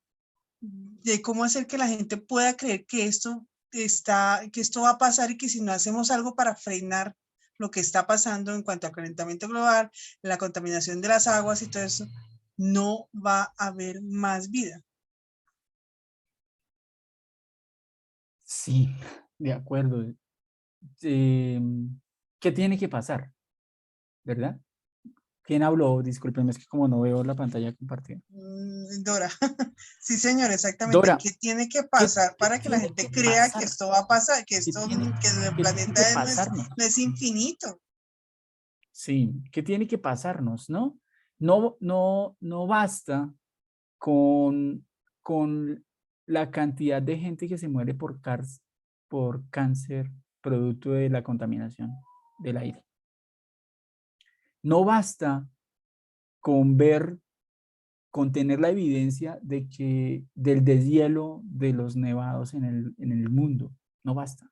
de cómo hacer que la gente pueda creer que esto va a pasar y que si no hacemos algo para frenar lo que está pasando en cuanto al calentamiento global, la contaminación de las aguas y todo eso, no va a haber más vida? Sí, de acuerdo. ¿Qué tiene que pasar? ¿Verdad? ¿Quién habló? Discúlpenme, es que como no veo la pantalla compartida. Dora. Sí, señor, exactamente. Dora, ¿Qué tiene que pasar para que la gente crea que esto va a pasar, que el planeta no es infinito? Sí, ¿qué tiene que pasarnos, no? No basta con la cantidad de gente que se muere por cáncer producto de la contaminación del aire. No basta con tener la evidencia de que del deshielo de los nevados en el mundo. No basta.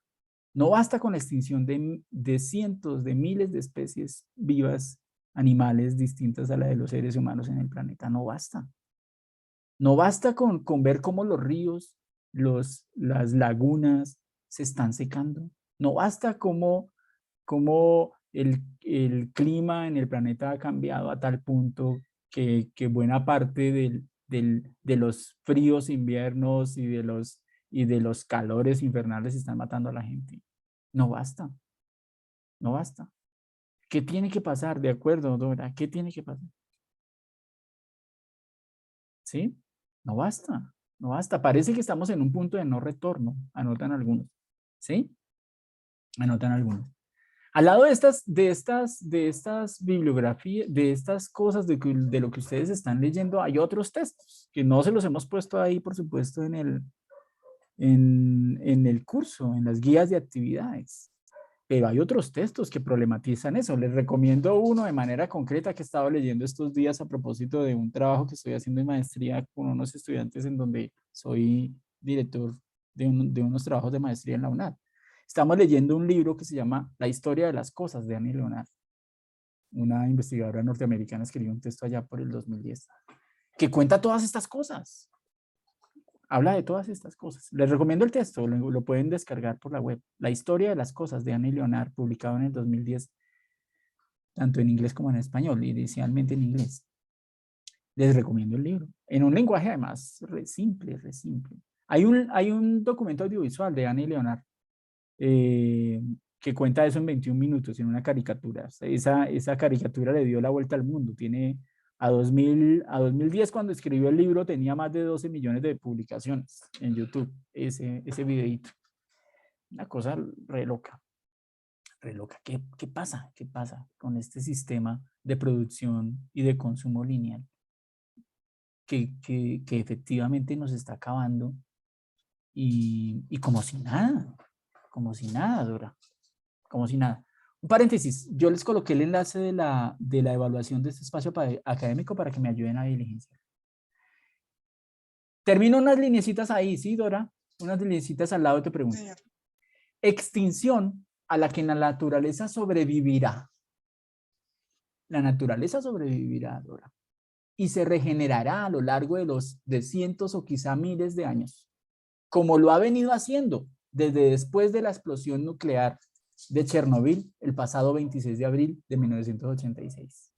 No basta con la extinción de cientos de miles de especies vivas, animales distintas a la de los seres humanos en el planeta. No basta. No basta con ver cómo los ríos, las lagunas se están secando. No basta cómo el clima en el planeta ha cambiado a tal punto que buena parte de los fríos inviernos y de los calores infernales están matando a la gente. No basta. No basta. ¿Qué tiene que pasar? De acuerdo, Dora. ¿Qué tiene que pasar? ¿Sí? No basta. No basta. Parece que estamos en un punto de no retorno. Anotan algunos. ¿Sí? Anotan algunos. Al lado de estas bibliografías, de estas cosas de lo que ustedes están leyendo, hay otros textos que no se los hemos puesto ahí, por supuesto, en en el curso, en las guías de actividades. Pero hay otros textos que problematizan eso. Les recomiendo uno de manera concreta que he estado leyendo estos días a propósito de un trabajo que estoy haciendo en maestría con unos estudiantes en donde soy director de unos trabajos de maestría en la UNAD. Estamos leyendo un libro que se llama La historia de las cosas de Annie Leonard. Una investigadora norteamericana escribió un texto allá por el 2010 que cuenta todas estas cosas. Habla de todas estas cosas. Les recomiendo el texto, lo pueden descargar por la web. La historia de las cosas de Annie Leonard, publicado en el 2010, tanto en inglés como en español, inicialmente en inglés. Les recomiendo el libro. En un lenguaje además re simple, re simple. Hay un documento audiovisual de Annie Leonard que cuenta eso en 21 minutos, en una caricatura. Esa caricatura le dio la vuelta al mundo. Tiene a 2010, cuando escribió el libro, tenía más de 12 millones de publicaciones en YouTube, ese videíto. Una cosa re loca. Re loca. ¿Qué pasa? ¿Qué pasa con este sistema de producción y de consumo lineal? Que efectivamente nos está acabando y como si nada, Dora. Como si nada. Un paréntesis, yo les coloqué el enlace de la evaluación de este espacio académico para que me ayuden a diligenciar. Termino unas lineecitas ahí, ¿sí, Dora? Unas lineecitas al lado te pregunto. Señor. Extinción a la que la naturaleza sobrevivirá. La naturaleza sobrevivirá, Dora. Y se regenerará a lo largo de cientos o quizá miles de años, como lo ha venido haciendo desde después de la explosión nuclear de Chernobyl el pasado 26 de abril de 1986.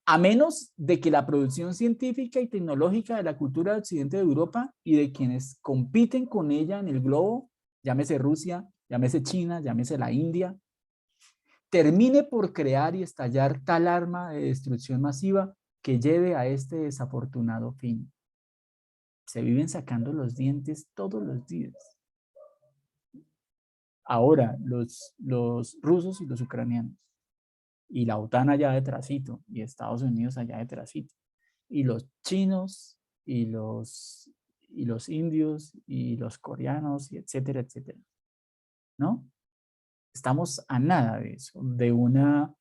A menos de que la producción científica y tecnológica de la cultura de Occidente de Europa y de quienes compiten con ella en el globo, llámese Rusia, llámese China, llámese la India, termine por crear y estallar tal arma de destrucción masiva que lleve a este desafortunado fin. Se viven sacando los dientes todos los días. Ahora, los rusos y los ucranianos, y la OTAN allá detrásito, y Estados Unidos allá detrásito, y los chinos, y los indios, y los coreanos, y etcétera, etcétera. ¿No? Estamos a nada de eso, de una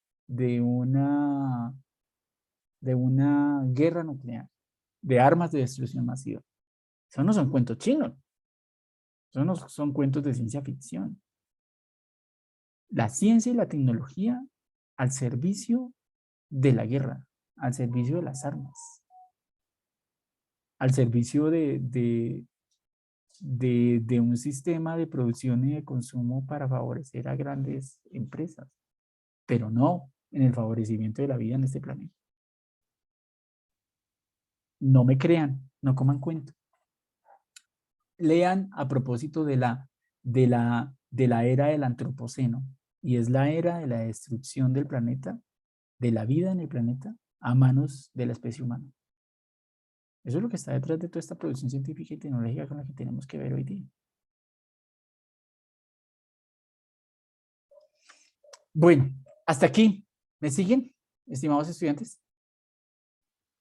guerra nuclear, de armas de destrucción masiva. Eso no son cuentos chinos. Eso no son cuentos de ciencia ficción. La ciencia y la tecnología al servicio de la guerra, al servicio de las armas, al servicio de un sistema de producción y de consumo para favorecer a grandes empresas, pero no en el favorecimiento de la vida en este planeta. No me crean, no coman cuento. Lean a propósito de la era del antropoceno, y es la era de la destrucción del planeta, de la vida en el planeta, a manos de la especie humana. Eso es lo que está detrás de toda esta producción científica y tecnológica con la que tenemos que ver hoy día. Bueno, hasta aquí. ¿Me siguen, estimados estudiantes?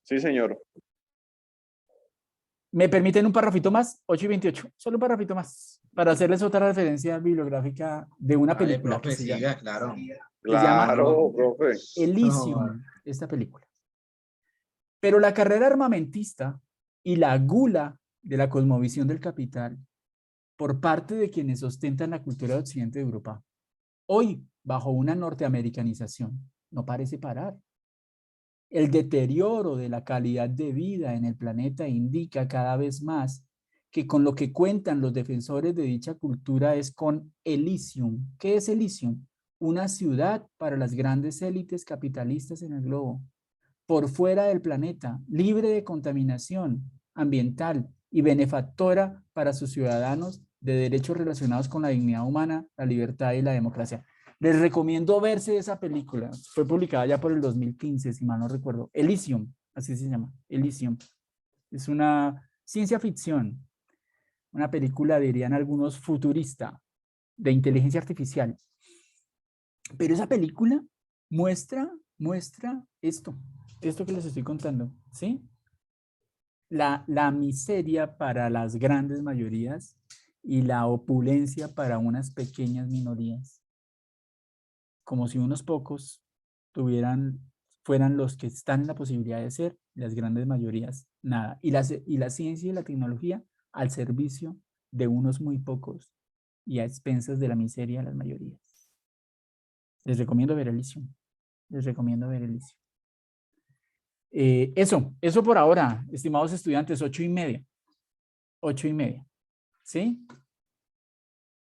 Sí, señor. ¿Me permiten un parrafito más? 8:28. Solo un parrafito más. Para hacerles otra referencia bibliográfica de una película profe, que se siga, claro. llama Claro, profe. Elysium, esta película. Pero la carrera armamentista y la gula de la cosmovisión del capital por parte de quienes ostentan la cultura de Occidente de Europa, hoy bajo una norteamericanización, no parece parar. El deterioro de la calidad de vida en el planeta indica cada vez más que con lo que cuentan los defensores de dicha cultura es con Elysium. ¿Qué es Elysium? Una ciudad para las grandes élites capitalistas en el globo, por fuera del planeta, libre de contaminación ambiental y benefactora para sus ciudadanos de derechos relacionados con la dignidad humana, la libertad y la democracia. Les recomiendo verse esa película. Fue publicada ya por el 2015, si mal no recuerdo. Elysium, así se llama, Elysium. Es una ciencia ficción, una película, dirían algunos, futurista, de inteligencia artificial. Pero esa película muestra esto que les estoy contando, ¿sí? La miseria para las grandes mayorías y la opulencia para unas pequeñas minorías, como si unos pocos fueran los que están en la posibilidad de ser, las grandes mayorías, nada. Y la ciencia y la tecnología al servicio de unos muy pocos y a expensas de la miseria de las mayorías. Les recomiendo ver Elysium. Les recomiendo ver Elysium. Eso por ahora, estimados estudiantes, 8:30. 8:30. ¿Sí?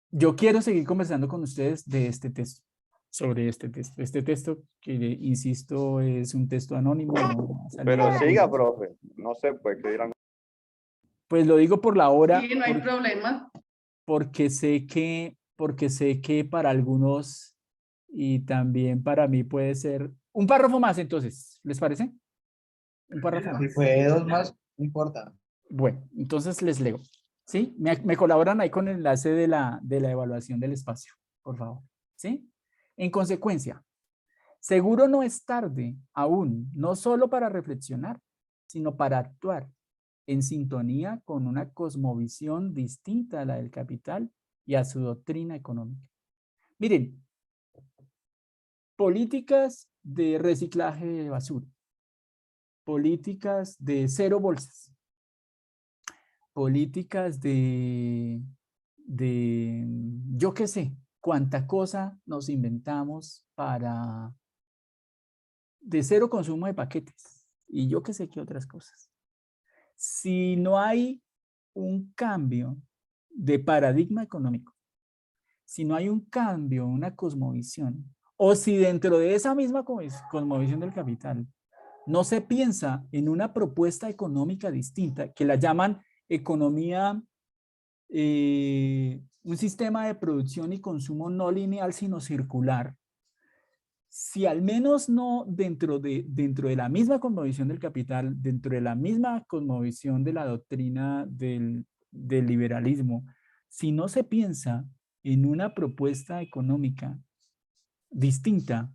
Yo quiero seguir conversando con ustedes de este texto, sobre este texto. Este texto, que insisto, es un texto anónimo. No pero siga, profe. No sé, pues, ¿qué dirán? Pues lo digo por la hora. Sí, no hay problema. Porque sé que para algunos y también para mí puede ser un párrafo más, entonces, ¿les parece? Un párrafo más. Si fue 2 más, no importa. Bueno, entonces les leo. ¿Sí? Me colaboran ahí con el enlace de la evaluación del espacio, por favor. ¿Sí? En consecuencia, seguro no es tarde aún, no solo para reflexionar, sino para actuar en sintonía con una cosmovisión distinta a la del capital y a su doctrina económica. Miren, políticas de reciclaje de basura, políticas de 0 bolsas, políticas de yo qué sé, cuánta cosa nos inventamos de 0 consumo de paquetes y yo qué sé qué otras cosas. Si no hay un cambio de paradigma económico, si no hay un cambio, una cosmovisión, o si dentro de esa misma cosmovisión del capital no se piensa en una propuesta económica distinta, que la llaman economía, un sistema de producción y consumo no lineal, sino circular. Si al menos no dentro de la misma cosmovisión del capital, dentro de la misma cosmovisión de la doctrina del liberalismo, si no se piensa en una propuesta económica distinta,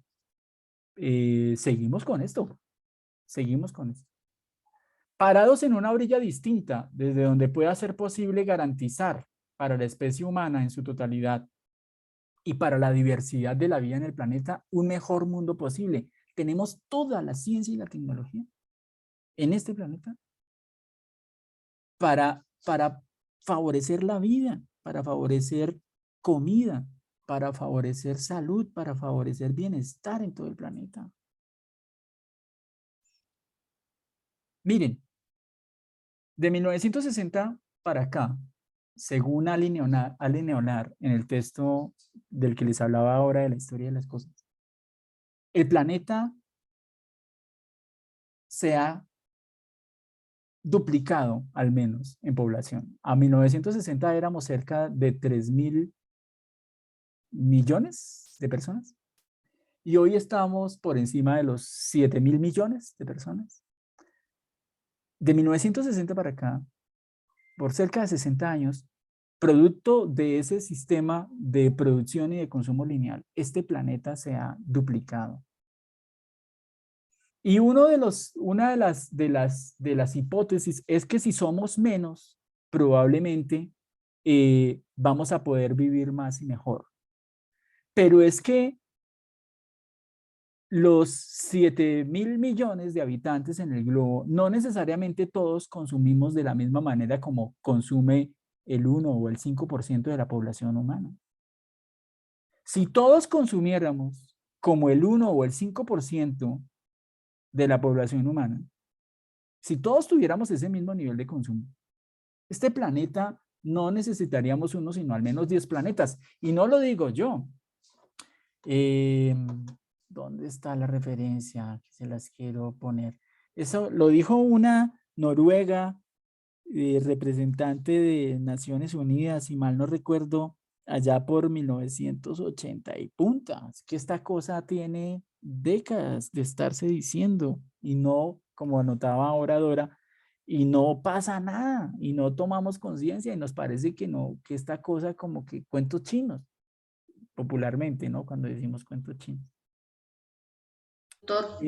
seguimos con esto. Seguimos con esto. Parados en una orilla distinta, desde donde pueda ser posible garantizar para la especie humana en su totalidad y para la diversidad de la vida en el planeta un mejor mundo posible. Tenemos toda la ciencia y la tecnología en este planeta para favorecer la vida, para favorecer comida, para favorecer salud, para favorecer bienestar en todo el planeta. Miren, de 1960 para acá, según Ali Neonar, en el texto del que les hablaba ahora de la historia de las cosas, el planeta se ha duplicado al menos en población. A 1960 éramos cerca de 3.000 millones de personas y hoy estamos por encima de los 7.000 millones de personas. De 1960 para acá, por cerca de 60 años, producto de ese sistema de producción y de consumo lineal, este planeta se ha duplicado. Y una de las hipótesis es que si somos menos, probablemente vamos a poder vivir más y mejor. Pero es que los 7.000 millones de habitantes en el globo, no necesariamente todos consumimos de la misma manera como consume el 1 o el 5% de la población humana. Si todos consumiéramos como el 1 o el 5% de la población humana, si todos tuviéramos ese mismo nivel de consumo, este planeta no necesitaríamos uno, sino al menos 10 planetas. Y no lo digo yo. ¿Dónde está la referencia? Que se las quiero poner. Eso lo dijo una noruega, representante de Naciones Unidas, si mal no recuerdo, allá por 1980 y punta. Es que esta cosa tiene décadas de estarse diciendo y no, como anotaba ahora Dora, y no pasa nada y no tomamos conciencia y nos parece que no, que esta cosa como que cuentos chinos, popularmente, ¿no? Cuando decimos cuentos chinos. Doctor,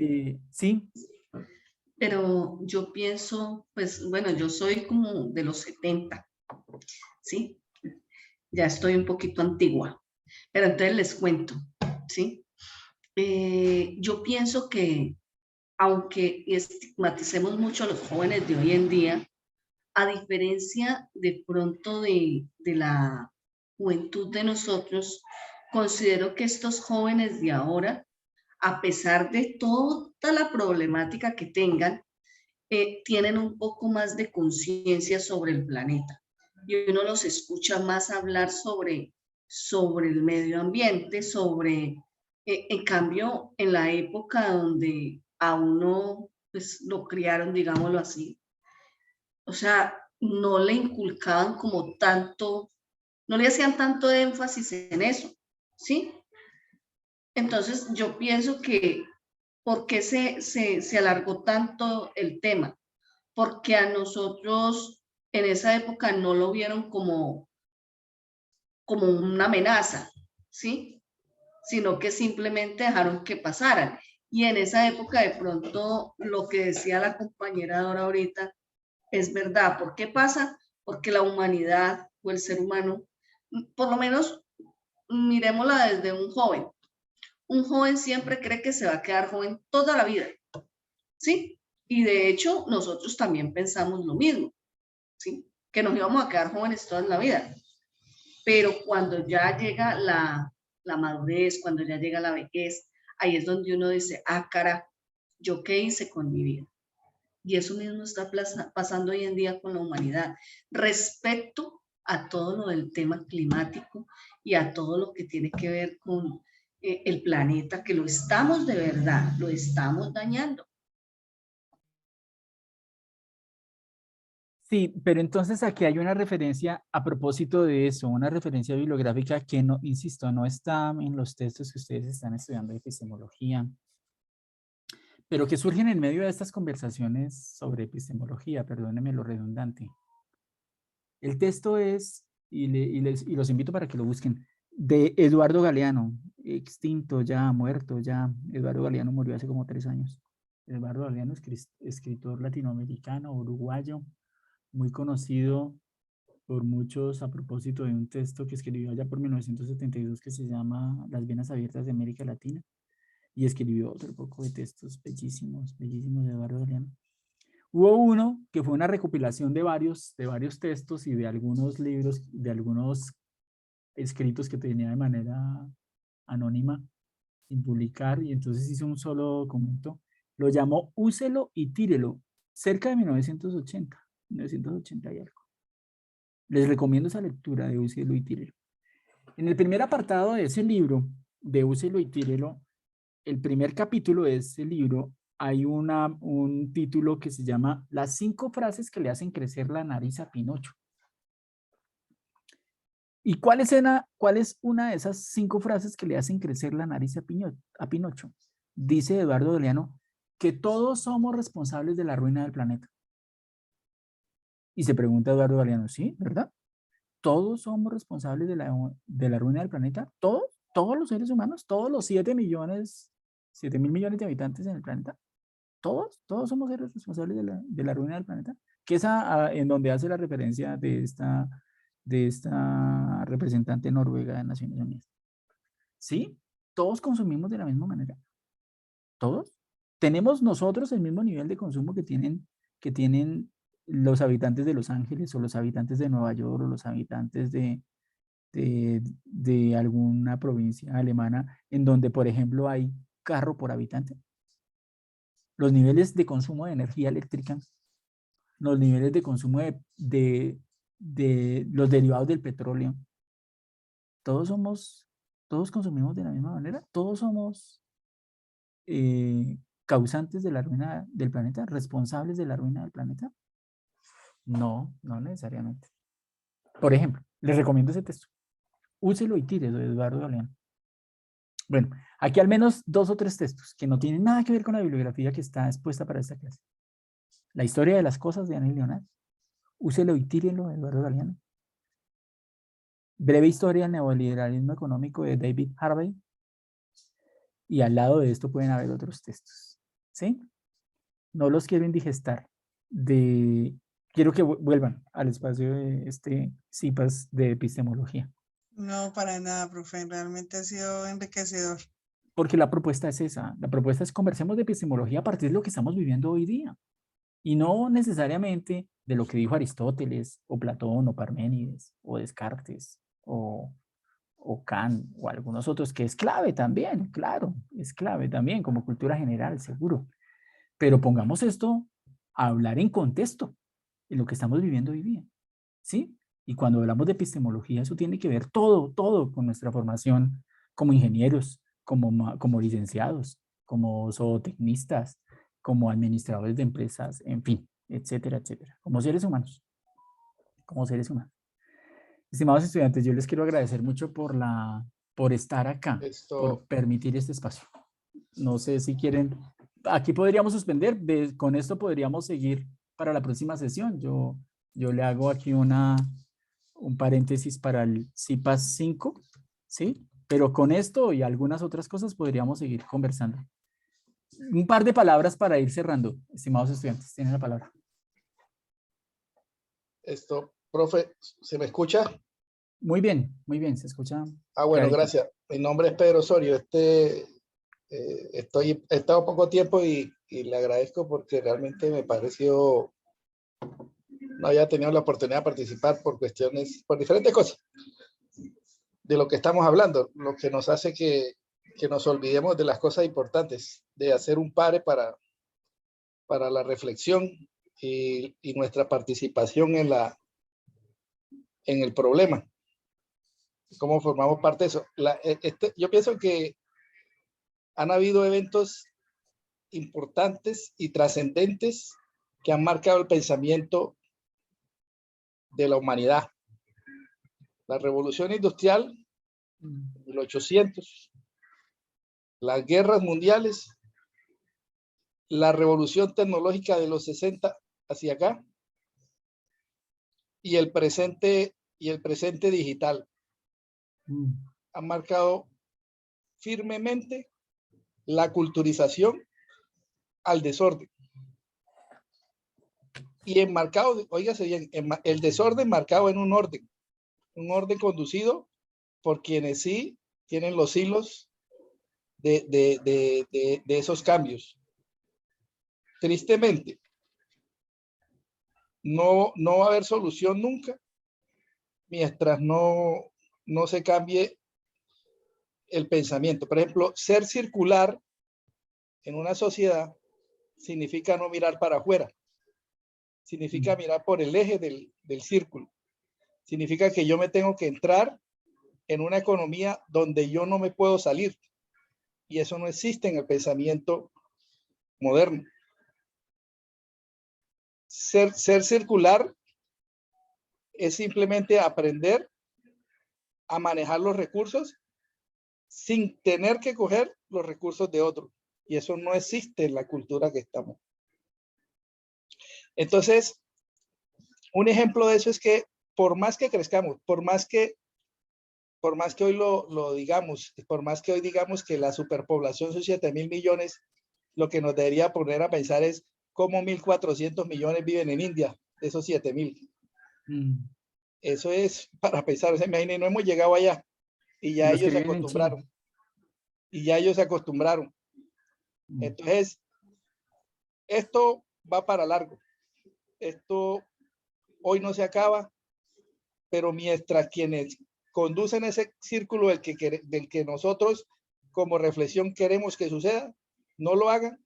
sí. Pero yo pienso, pues bueno, yo soy como de los 70, ¿sí? ya estoy un poquito antigua, pero entonces les cuento, ¿sí? Yo pienso que aunque estigmaticemos mucho a los jóvenes de hoy en día, a diferencia de pronto de la juventud de nosotros, considero que estos jóvenes de ahora, a pesar de toda la problemática que tengan, tienen un poco más de conciencia sobre el planeta. Y uno los escucha más hablar sobre el medio ambiente, en cambio, en la época donde a uno pues, lo criaron, digámoslo así, o sea, no le inculcaban como tanto, no le hacían tanto énfasis en eso, ¿sí? Entonces, yo pienso que, ¿por qué se alargó tanto el tema? Porque a nosotros en esa época no lo vieron como una amenaza, ¿sí? Sino que simplemente dejaron que pasaran. Y en esa época de pronto lo que decía la compañera Dora ahorita es verdad. ¿Por qué pasa? Porque la humanidad o el ser humano, por lo menos miremosla desde un joven. Un joven siempre cree que se va a quedar joven toda la vida, ¿sí? Y de hecho nosotros también pensamos lo mismo, ¿sí? Que nos íbamos a quedar jóvenes toda la vida. Pero cuando ya llega la madurez, cuando ya llega la vejez, ahí es donde uno dice, ah, cara, ¿yo qué hice con mi vida? Y eso mismo está pasando hoy en día con la humanidad respecto a todo lo del tema climático y a todo lo que tiene que ver con el planeta, que lo estamos de verdad, lo estamos dañando. Sí, pero entonces aquí hay una referencia a propósito de eso, una referencia bibliográfica que no, insisto, no está en los textos que ustedes están estudiando de epistemología, pero que surgen en medio de estas conversaciones sobre epistemología, perdónenme lo redundante. El texto es, y los invito para que lo busquen, de Eduardo Galeano, extinto ya, muerto ya. Eduardo Galeano murió hace como 3 años. Eduardo Galeano, escritor latinoamericano, uruguayo, muy conocido por muchos a propósito de un texto que escribió allá por 1972 que se llama Las venas abiertas de América Latina, y escribió otro poco de textos bellísimos, bellísimos de Eduardo Galeano. Hubo uno que fue una recopilación de varios textos y de algunos libros, de algunos escritos que tenía de manera anónima, sin publicar, y entonces hizo un solo documento. Lo llamó Úselo y Tírelo, cerca de 1980 y algo. Les recomiendo esa lectura de Úselo y Tírelo. En el primer apartado de ese libro, de Úselo y Tírelo, el primer capítulo de ese libro, hay un título que se llama Las 5 frases que le hacen crecer la nariz a Pinocho. ¿Y cuál es una de esas 5 frases que le hacen crecer la nariz a Pinocho? Dice Eduardo Galeano que todos somos responsables de la ruina del planeta. Y se pregunta Eduardo Galeano, ¿sí? ¿Verdad? ¿Todos somos responsables de la ruina del planeta? ¿Todos los seres humanos? ¿Todos los 7 mil millones de habitantes en el planeta? ¿Todos somos responsables de la ruina del planeta? Que es en donde hace la referencia de esta representante noruega de Naciones Unidas. ¿Sí? ¿Todos consumimos de la misma manera? ¿Todos? ¿Tenemos nosotros el mismo nivel de consumo que tienen los habitantes de Los Ángeles o los habitantes de Nueva York o los habitantes de alguna provincia alemana en donde, por ejemplo, hay carro por habitante? Los niveles de consumo de energía eléctrica, los niveles de consumo de los derivados del petróleo, todos consumimos de la misma manera, todos somos causantes de la ruina del planeta, responsables de la ruina del planeta. No necesariamente. Por ejemplo, les recomiendo ese texto. Úselo y tírelo, de Eduardo Galeano. Bueno, aquí al menos 2 o 3 textos que no tienen nada que ver con la bibliografía que está expuesta para esta clase. La historia de las cosas de Annie Leonard. Úselo y tírelo, de Eduardo Galeano. Breve historia del neoliberalismo económico, de David Harvey. Y al lado de esto pueden haber otros textos. ¿Sí? No los quiero indigestar. Quiero que vuelvan al espacio de CIPAS de epistemología. No, para nada, profe. Realmente ha sido enriquecedor. Porque la propuesta es esa. La propuesta es conversemos de epistemología a partir de lo que estamos viviendo hoy día. Y no necesariamente de lo que dijo Aristóteles, o Platón, o Parménides, o Descartes, o Kant, o algunos otros, que es clave también, claro, es clave también como cultura general, seguro. Pero pongamos esto a hablar en contexto, en lo que estamos viviendo hoy día, ¿sí? Y cuando hablamos de epistemología, eso tiene que ver todo con nuestra formación como ingenieros, como licenciados, como zootecnistas, como administradores de empresas, en fin, etcétera, etcétera, como seres humanos, como seres humanos. Estimados estudiantes, yo les quiero agradecer mucho por estar acá, por permitir este espacio. No sé si quieren, aquí podríamos suspender, con esto podríamos seguir para la próxima sesión. Yo le hago aquí un paréntesis para el CIPAS 5, ¿sí? Pero con esto y algunas otras cosas podríamos seguir conversando. Un par de palabras para ir cerrando, estimados estudiantes. Tienen la palabra. Profe, ¿se me escucha? Muy bien, se escucha. Ah, bueno, clarito. gracias. Mi nombre es Pedro Osorio. He estado poco tiempo y le agradezco porque realmente me pareció, no había tenido la oportunidad de participar por diferentes cosas de lo que estamos hablando, lo que nos hace que nos olvidemos de las cosas importantes, de hacer un pare para la reflexión y nuestra participación en el problema. ¿Cómo formamos parte de eso? Yo pienso que han habido eventos importantes y trascendentes que han marcado el pensamiento de la humanidad. La revolución industrial de 1800, las guerras mundiales, la revolución tecnológica de los 60 hacia acá y el presente digital han marcado firmemente la culturización al desorden. Y enmarcado, óigase bien, el desorden marcado en un orden conducido por quienes sí tienen los hilos de esos cambios. Tristemente, no va a haber solución nunca mientras no se cambie el pensamiento. Por ejemplo, ser circular en una sociedad significa no mirar para afuera, significa mirar por el eje del círculo, significa que yo me tengo que entrar en una economía donde yo no me puedo salir, y eso no existe en el pensamiento moderno. Ser circular es simplemente aprender a manejar los recursos sin tener que coger los recursos de otros. Y eso no existe en la cultura que estamos. Entonces, un ejemplo de eso es que por más que crezcamos, por más que hoy lo digamos, por más que hoy digamos que la superpoblación son 7.000 millones, lo que nos debería poner a pensar es cómo 1.400 millones viven en India, de esos 7.000. Eso es para pensar, no hemos llegado allá y ya ellos se acostumbraron. Entonces, esto va para largo. Esto hoy no se acaba, pero mientras quienes conducen ese círculo del que nosotros como reflexión queremos que suceda, no lo hagan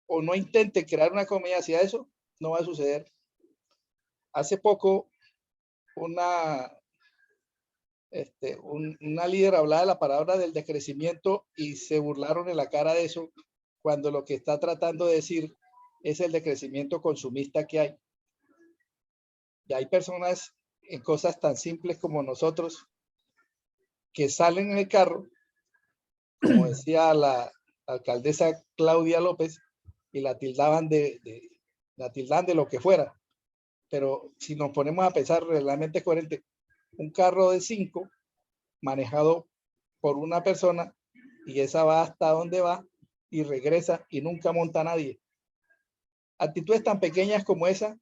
o no intenten crear una comunidad hacia eso, no va a suceder. Hace poco una líder hablaba de la palabra del decrecimiento y se burlaron en la cara de eso, cuando lo que está tratando de decir es el decrecimiento consumista que hay. Y hay personas en cosas tan simples como nosotros que salen en el carro, como decía la alcaldesa Claudia López, y la tildan de lo que fuera. Pero si nos ponemos a pensar realmente coherente, un carro de 5 manejado por una persona, y esa va hasta donde va y regresa y nunca monta a nadie. Actitudes tan pequeñas como esa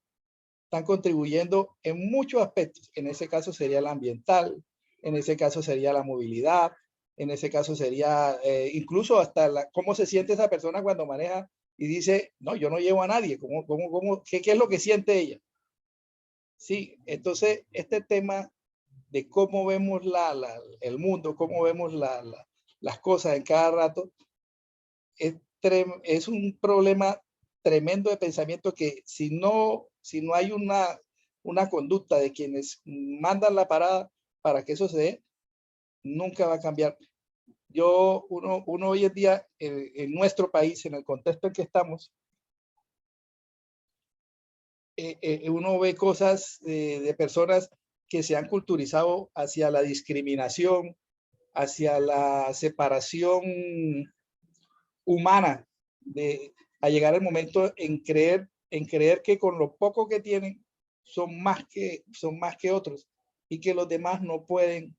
están contribuyendo en muchos aspectos. En ese caso sería el ambiental, en ese caso sería la movilidad, en ese caso sería incluso hasta cómo se siente esa persona cuando maneja y dice, no, yo no llevo a nadie, ¿qué es lo que siente ella? Sí, entonces este tema de cómo vemos el mundo, cómo vemos las cosas en cada rato, es un problema tremendo de pensamiento que si no hay una conducta de quienes mandan la parada para que eso se dé, nunca va a cambiar. Uno hoy en día en nuestro país, en el contexto en que estamos, uno ve cosas de personas que se han culturizado hacia la discriminación, hacia la separación humana, a llegar el momento en creer que con lo poco que tienen son más que otros y que los demás no pueden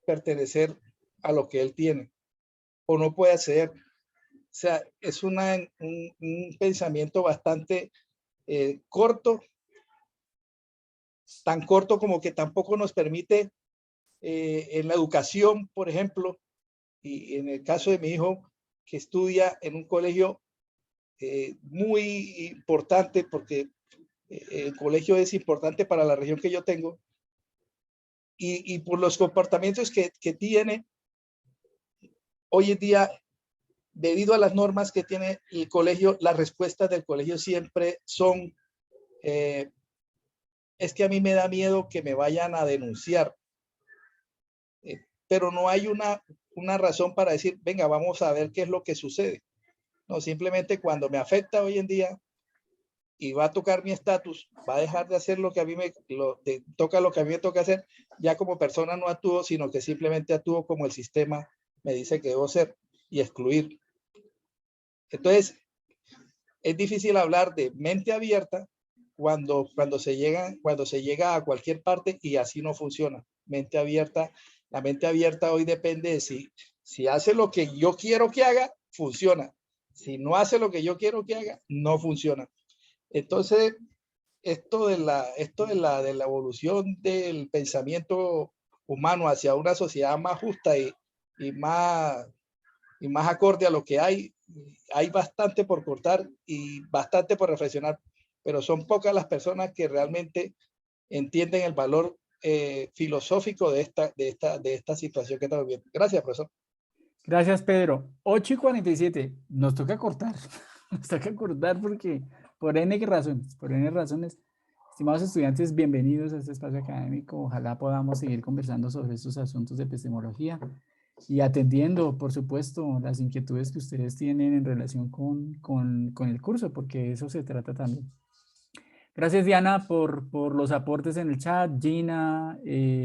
pertenecer a lo que él tiene o no puede acceder. O sea, es un pensamiento bastante corto, tan corto como que tampoco nos permite en la educación, por ejemplo, y en el caso de mi hijo, que estudia en un colegio muy importante, porque el colegio es importante para la región que yo tengo, y por los comportamientos que tiene hoy en día, debido a las normas que tiene el colegio, las respuestas del colegio siempre son, es que a mí me da miedo que me vayan a denunciar, pero no hay una razón para decir, venga, vamos a ver qué es lo que sucede. No, simplemente cuando me afecta hoy en día y va a tocar mi estatus, va a dejar de hacer lo que a mí me toca hacer, ya como persona no actúo, sino que simplemente actúo como el sistema me dice que debo ser y excluir. Entonces, es difícil hablar de mente abierta cuando se llega a cualquier parte y así no funciona. Mente abierta, la mente abierta hoy depende de si hace lo que yo quiero que haga, funciona. Si no hace lo que yo quiero que haga, no funciona. Entonces, esto de la evolución del pensamiento humano hacia una sociedad más justa y más acorde a lo que hay bastante por cortar y bastante por reflexionar, pero son pocas las personas que realmente entienden el valor filosófico de esta situación que estamos viendo. Gracias, profesor. Gracias, Pedro. 8:47. Nos toca cortar. Nos toca cortar porque por N razones. Estimados estudiantes, bienvenidos a este espacio académico. Ojalá podamos seguir conversando sobre estos asuntos de epistemología y atendiendo, por supuesto, las inquietudes que ustedes tienen en relación con el curso, porque de eso se trata también. Gracias, Diana, por los aportes en el chat. Gina,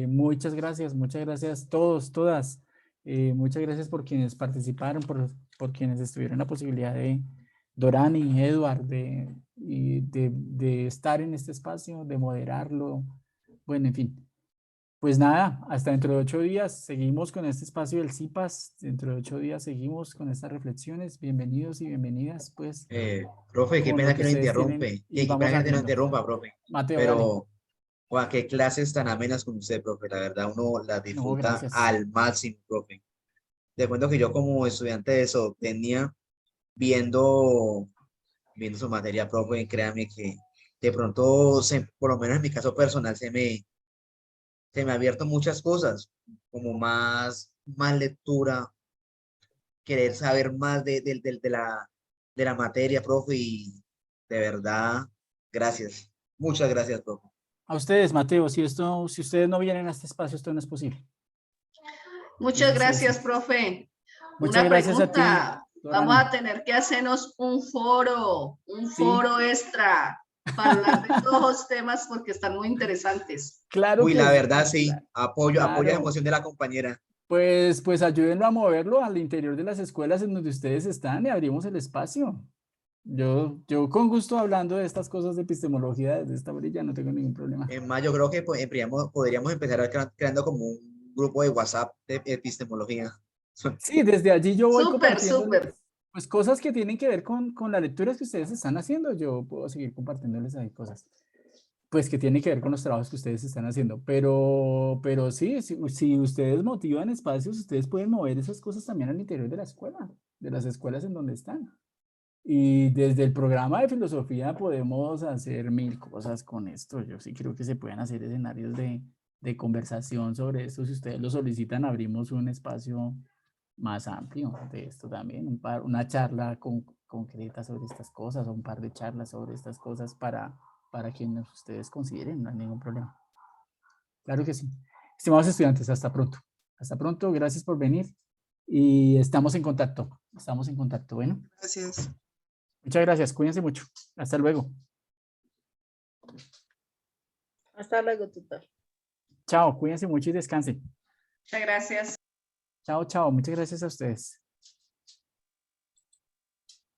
muchas gracias todas. Muchas gracias por quienes participaron, por quienes estuvieron la posibilidad de Dorani, Edward, de estar en este espacio, de moderarlo. Bueno, en fin. Pues nada, hasta dentro de 8 días seguimos con este espacio del CIPAS. Dentro de 8 días seguimos con estas reflexiones. Bienvenidos y bienvenidas, pues. Profe, qué pena que nos interrumpe. Qué pena que nos interrumpa, profe. Mateo, pero, wow, qué clases tan amenas con usted, profe. La verdad, uno las disfruta al máximo, profe. Te cuento que yo como estudiante de eso tenía viendo su materia, profe, créame que de pronto, por lo menos en mi caso personal, se me ha abierto muchas cosas, como más lectura, querer saber más de la materia, profe, y de verdad, gracias. Muchas gracias, profe. A ustedes, Mateo, si ustedes no vienen a este espacio, esto no es posible. Muchas gracias, profe. Muchas gracias a ti, vamos a tener que hacernos un foro extra para hablar de todos los temas porque están muy interesantes. Claro. Uy, la verdad, sí, apoyo la emoción de la compañera. Pues ayúdenlo a moverlo al interior de las escuelas en donde ustedes están y abrimos el espacio. Yo con gusto hablando de estas cosas de epistemología desde esta orilla, no tengo ningún problema. En más, yo creo que podríamos empezar creando como un grupo de WhatsApp de epistemología. Sí, desde allí yo voy compartiendo pues cosas que tienen que ver con las lecturas que ustedes están haciendo. Yo puedo seguir compartiéndoles ahí cosas. pues que tiene que ver con los trabajos que ustedes están haciendo, pero sí, si ustedes motivan espacios, ustedes pueden mover esas cosas también al interior de la escuela, de las escuelas en donde están. Y desde el programa de filosofía podemos hacer 1000 cosas con esto. Yo sí creo que se pueden hacer escenarios de conversación sobre esto. Si ustedes lo solicitan, abrimos un espacio más amplio de esto también, una charla concreta sobre estas cosas o un par de charlas sobre estas cosas para quienes ustedes consideren, no hay ningún problema. Claro que sí. Estimados estudiantes, hasta pronto. Hasta pronto, gracias por venir y estamos en contacto. Estamos en contacto, bueno. Gracias. Muchas gracias, cuídense mucho. Hasta luego. Hasta luego, tutor. Chao, cuídense mucho y descansen. Muchas gracias. Chao, chao. Muchas gracias a ustedes.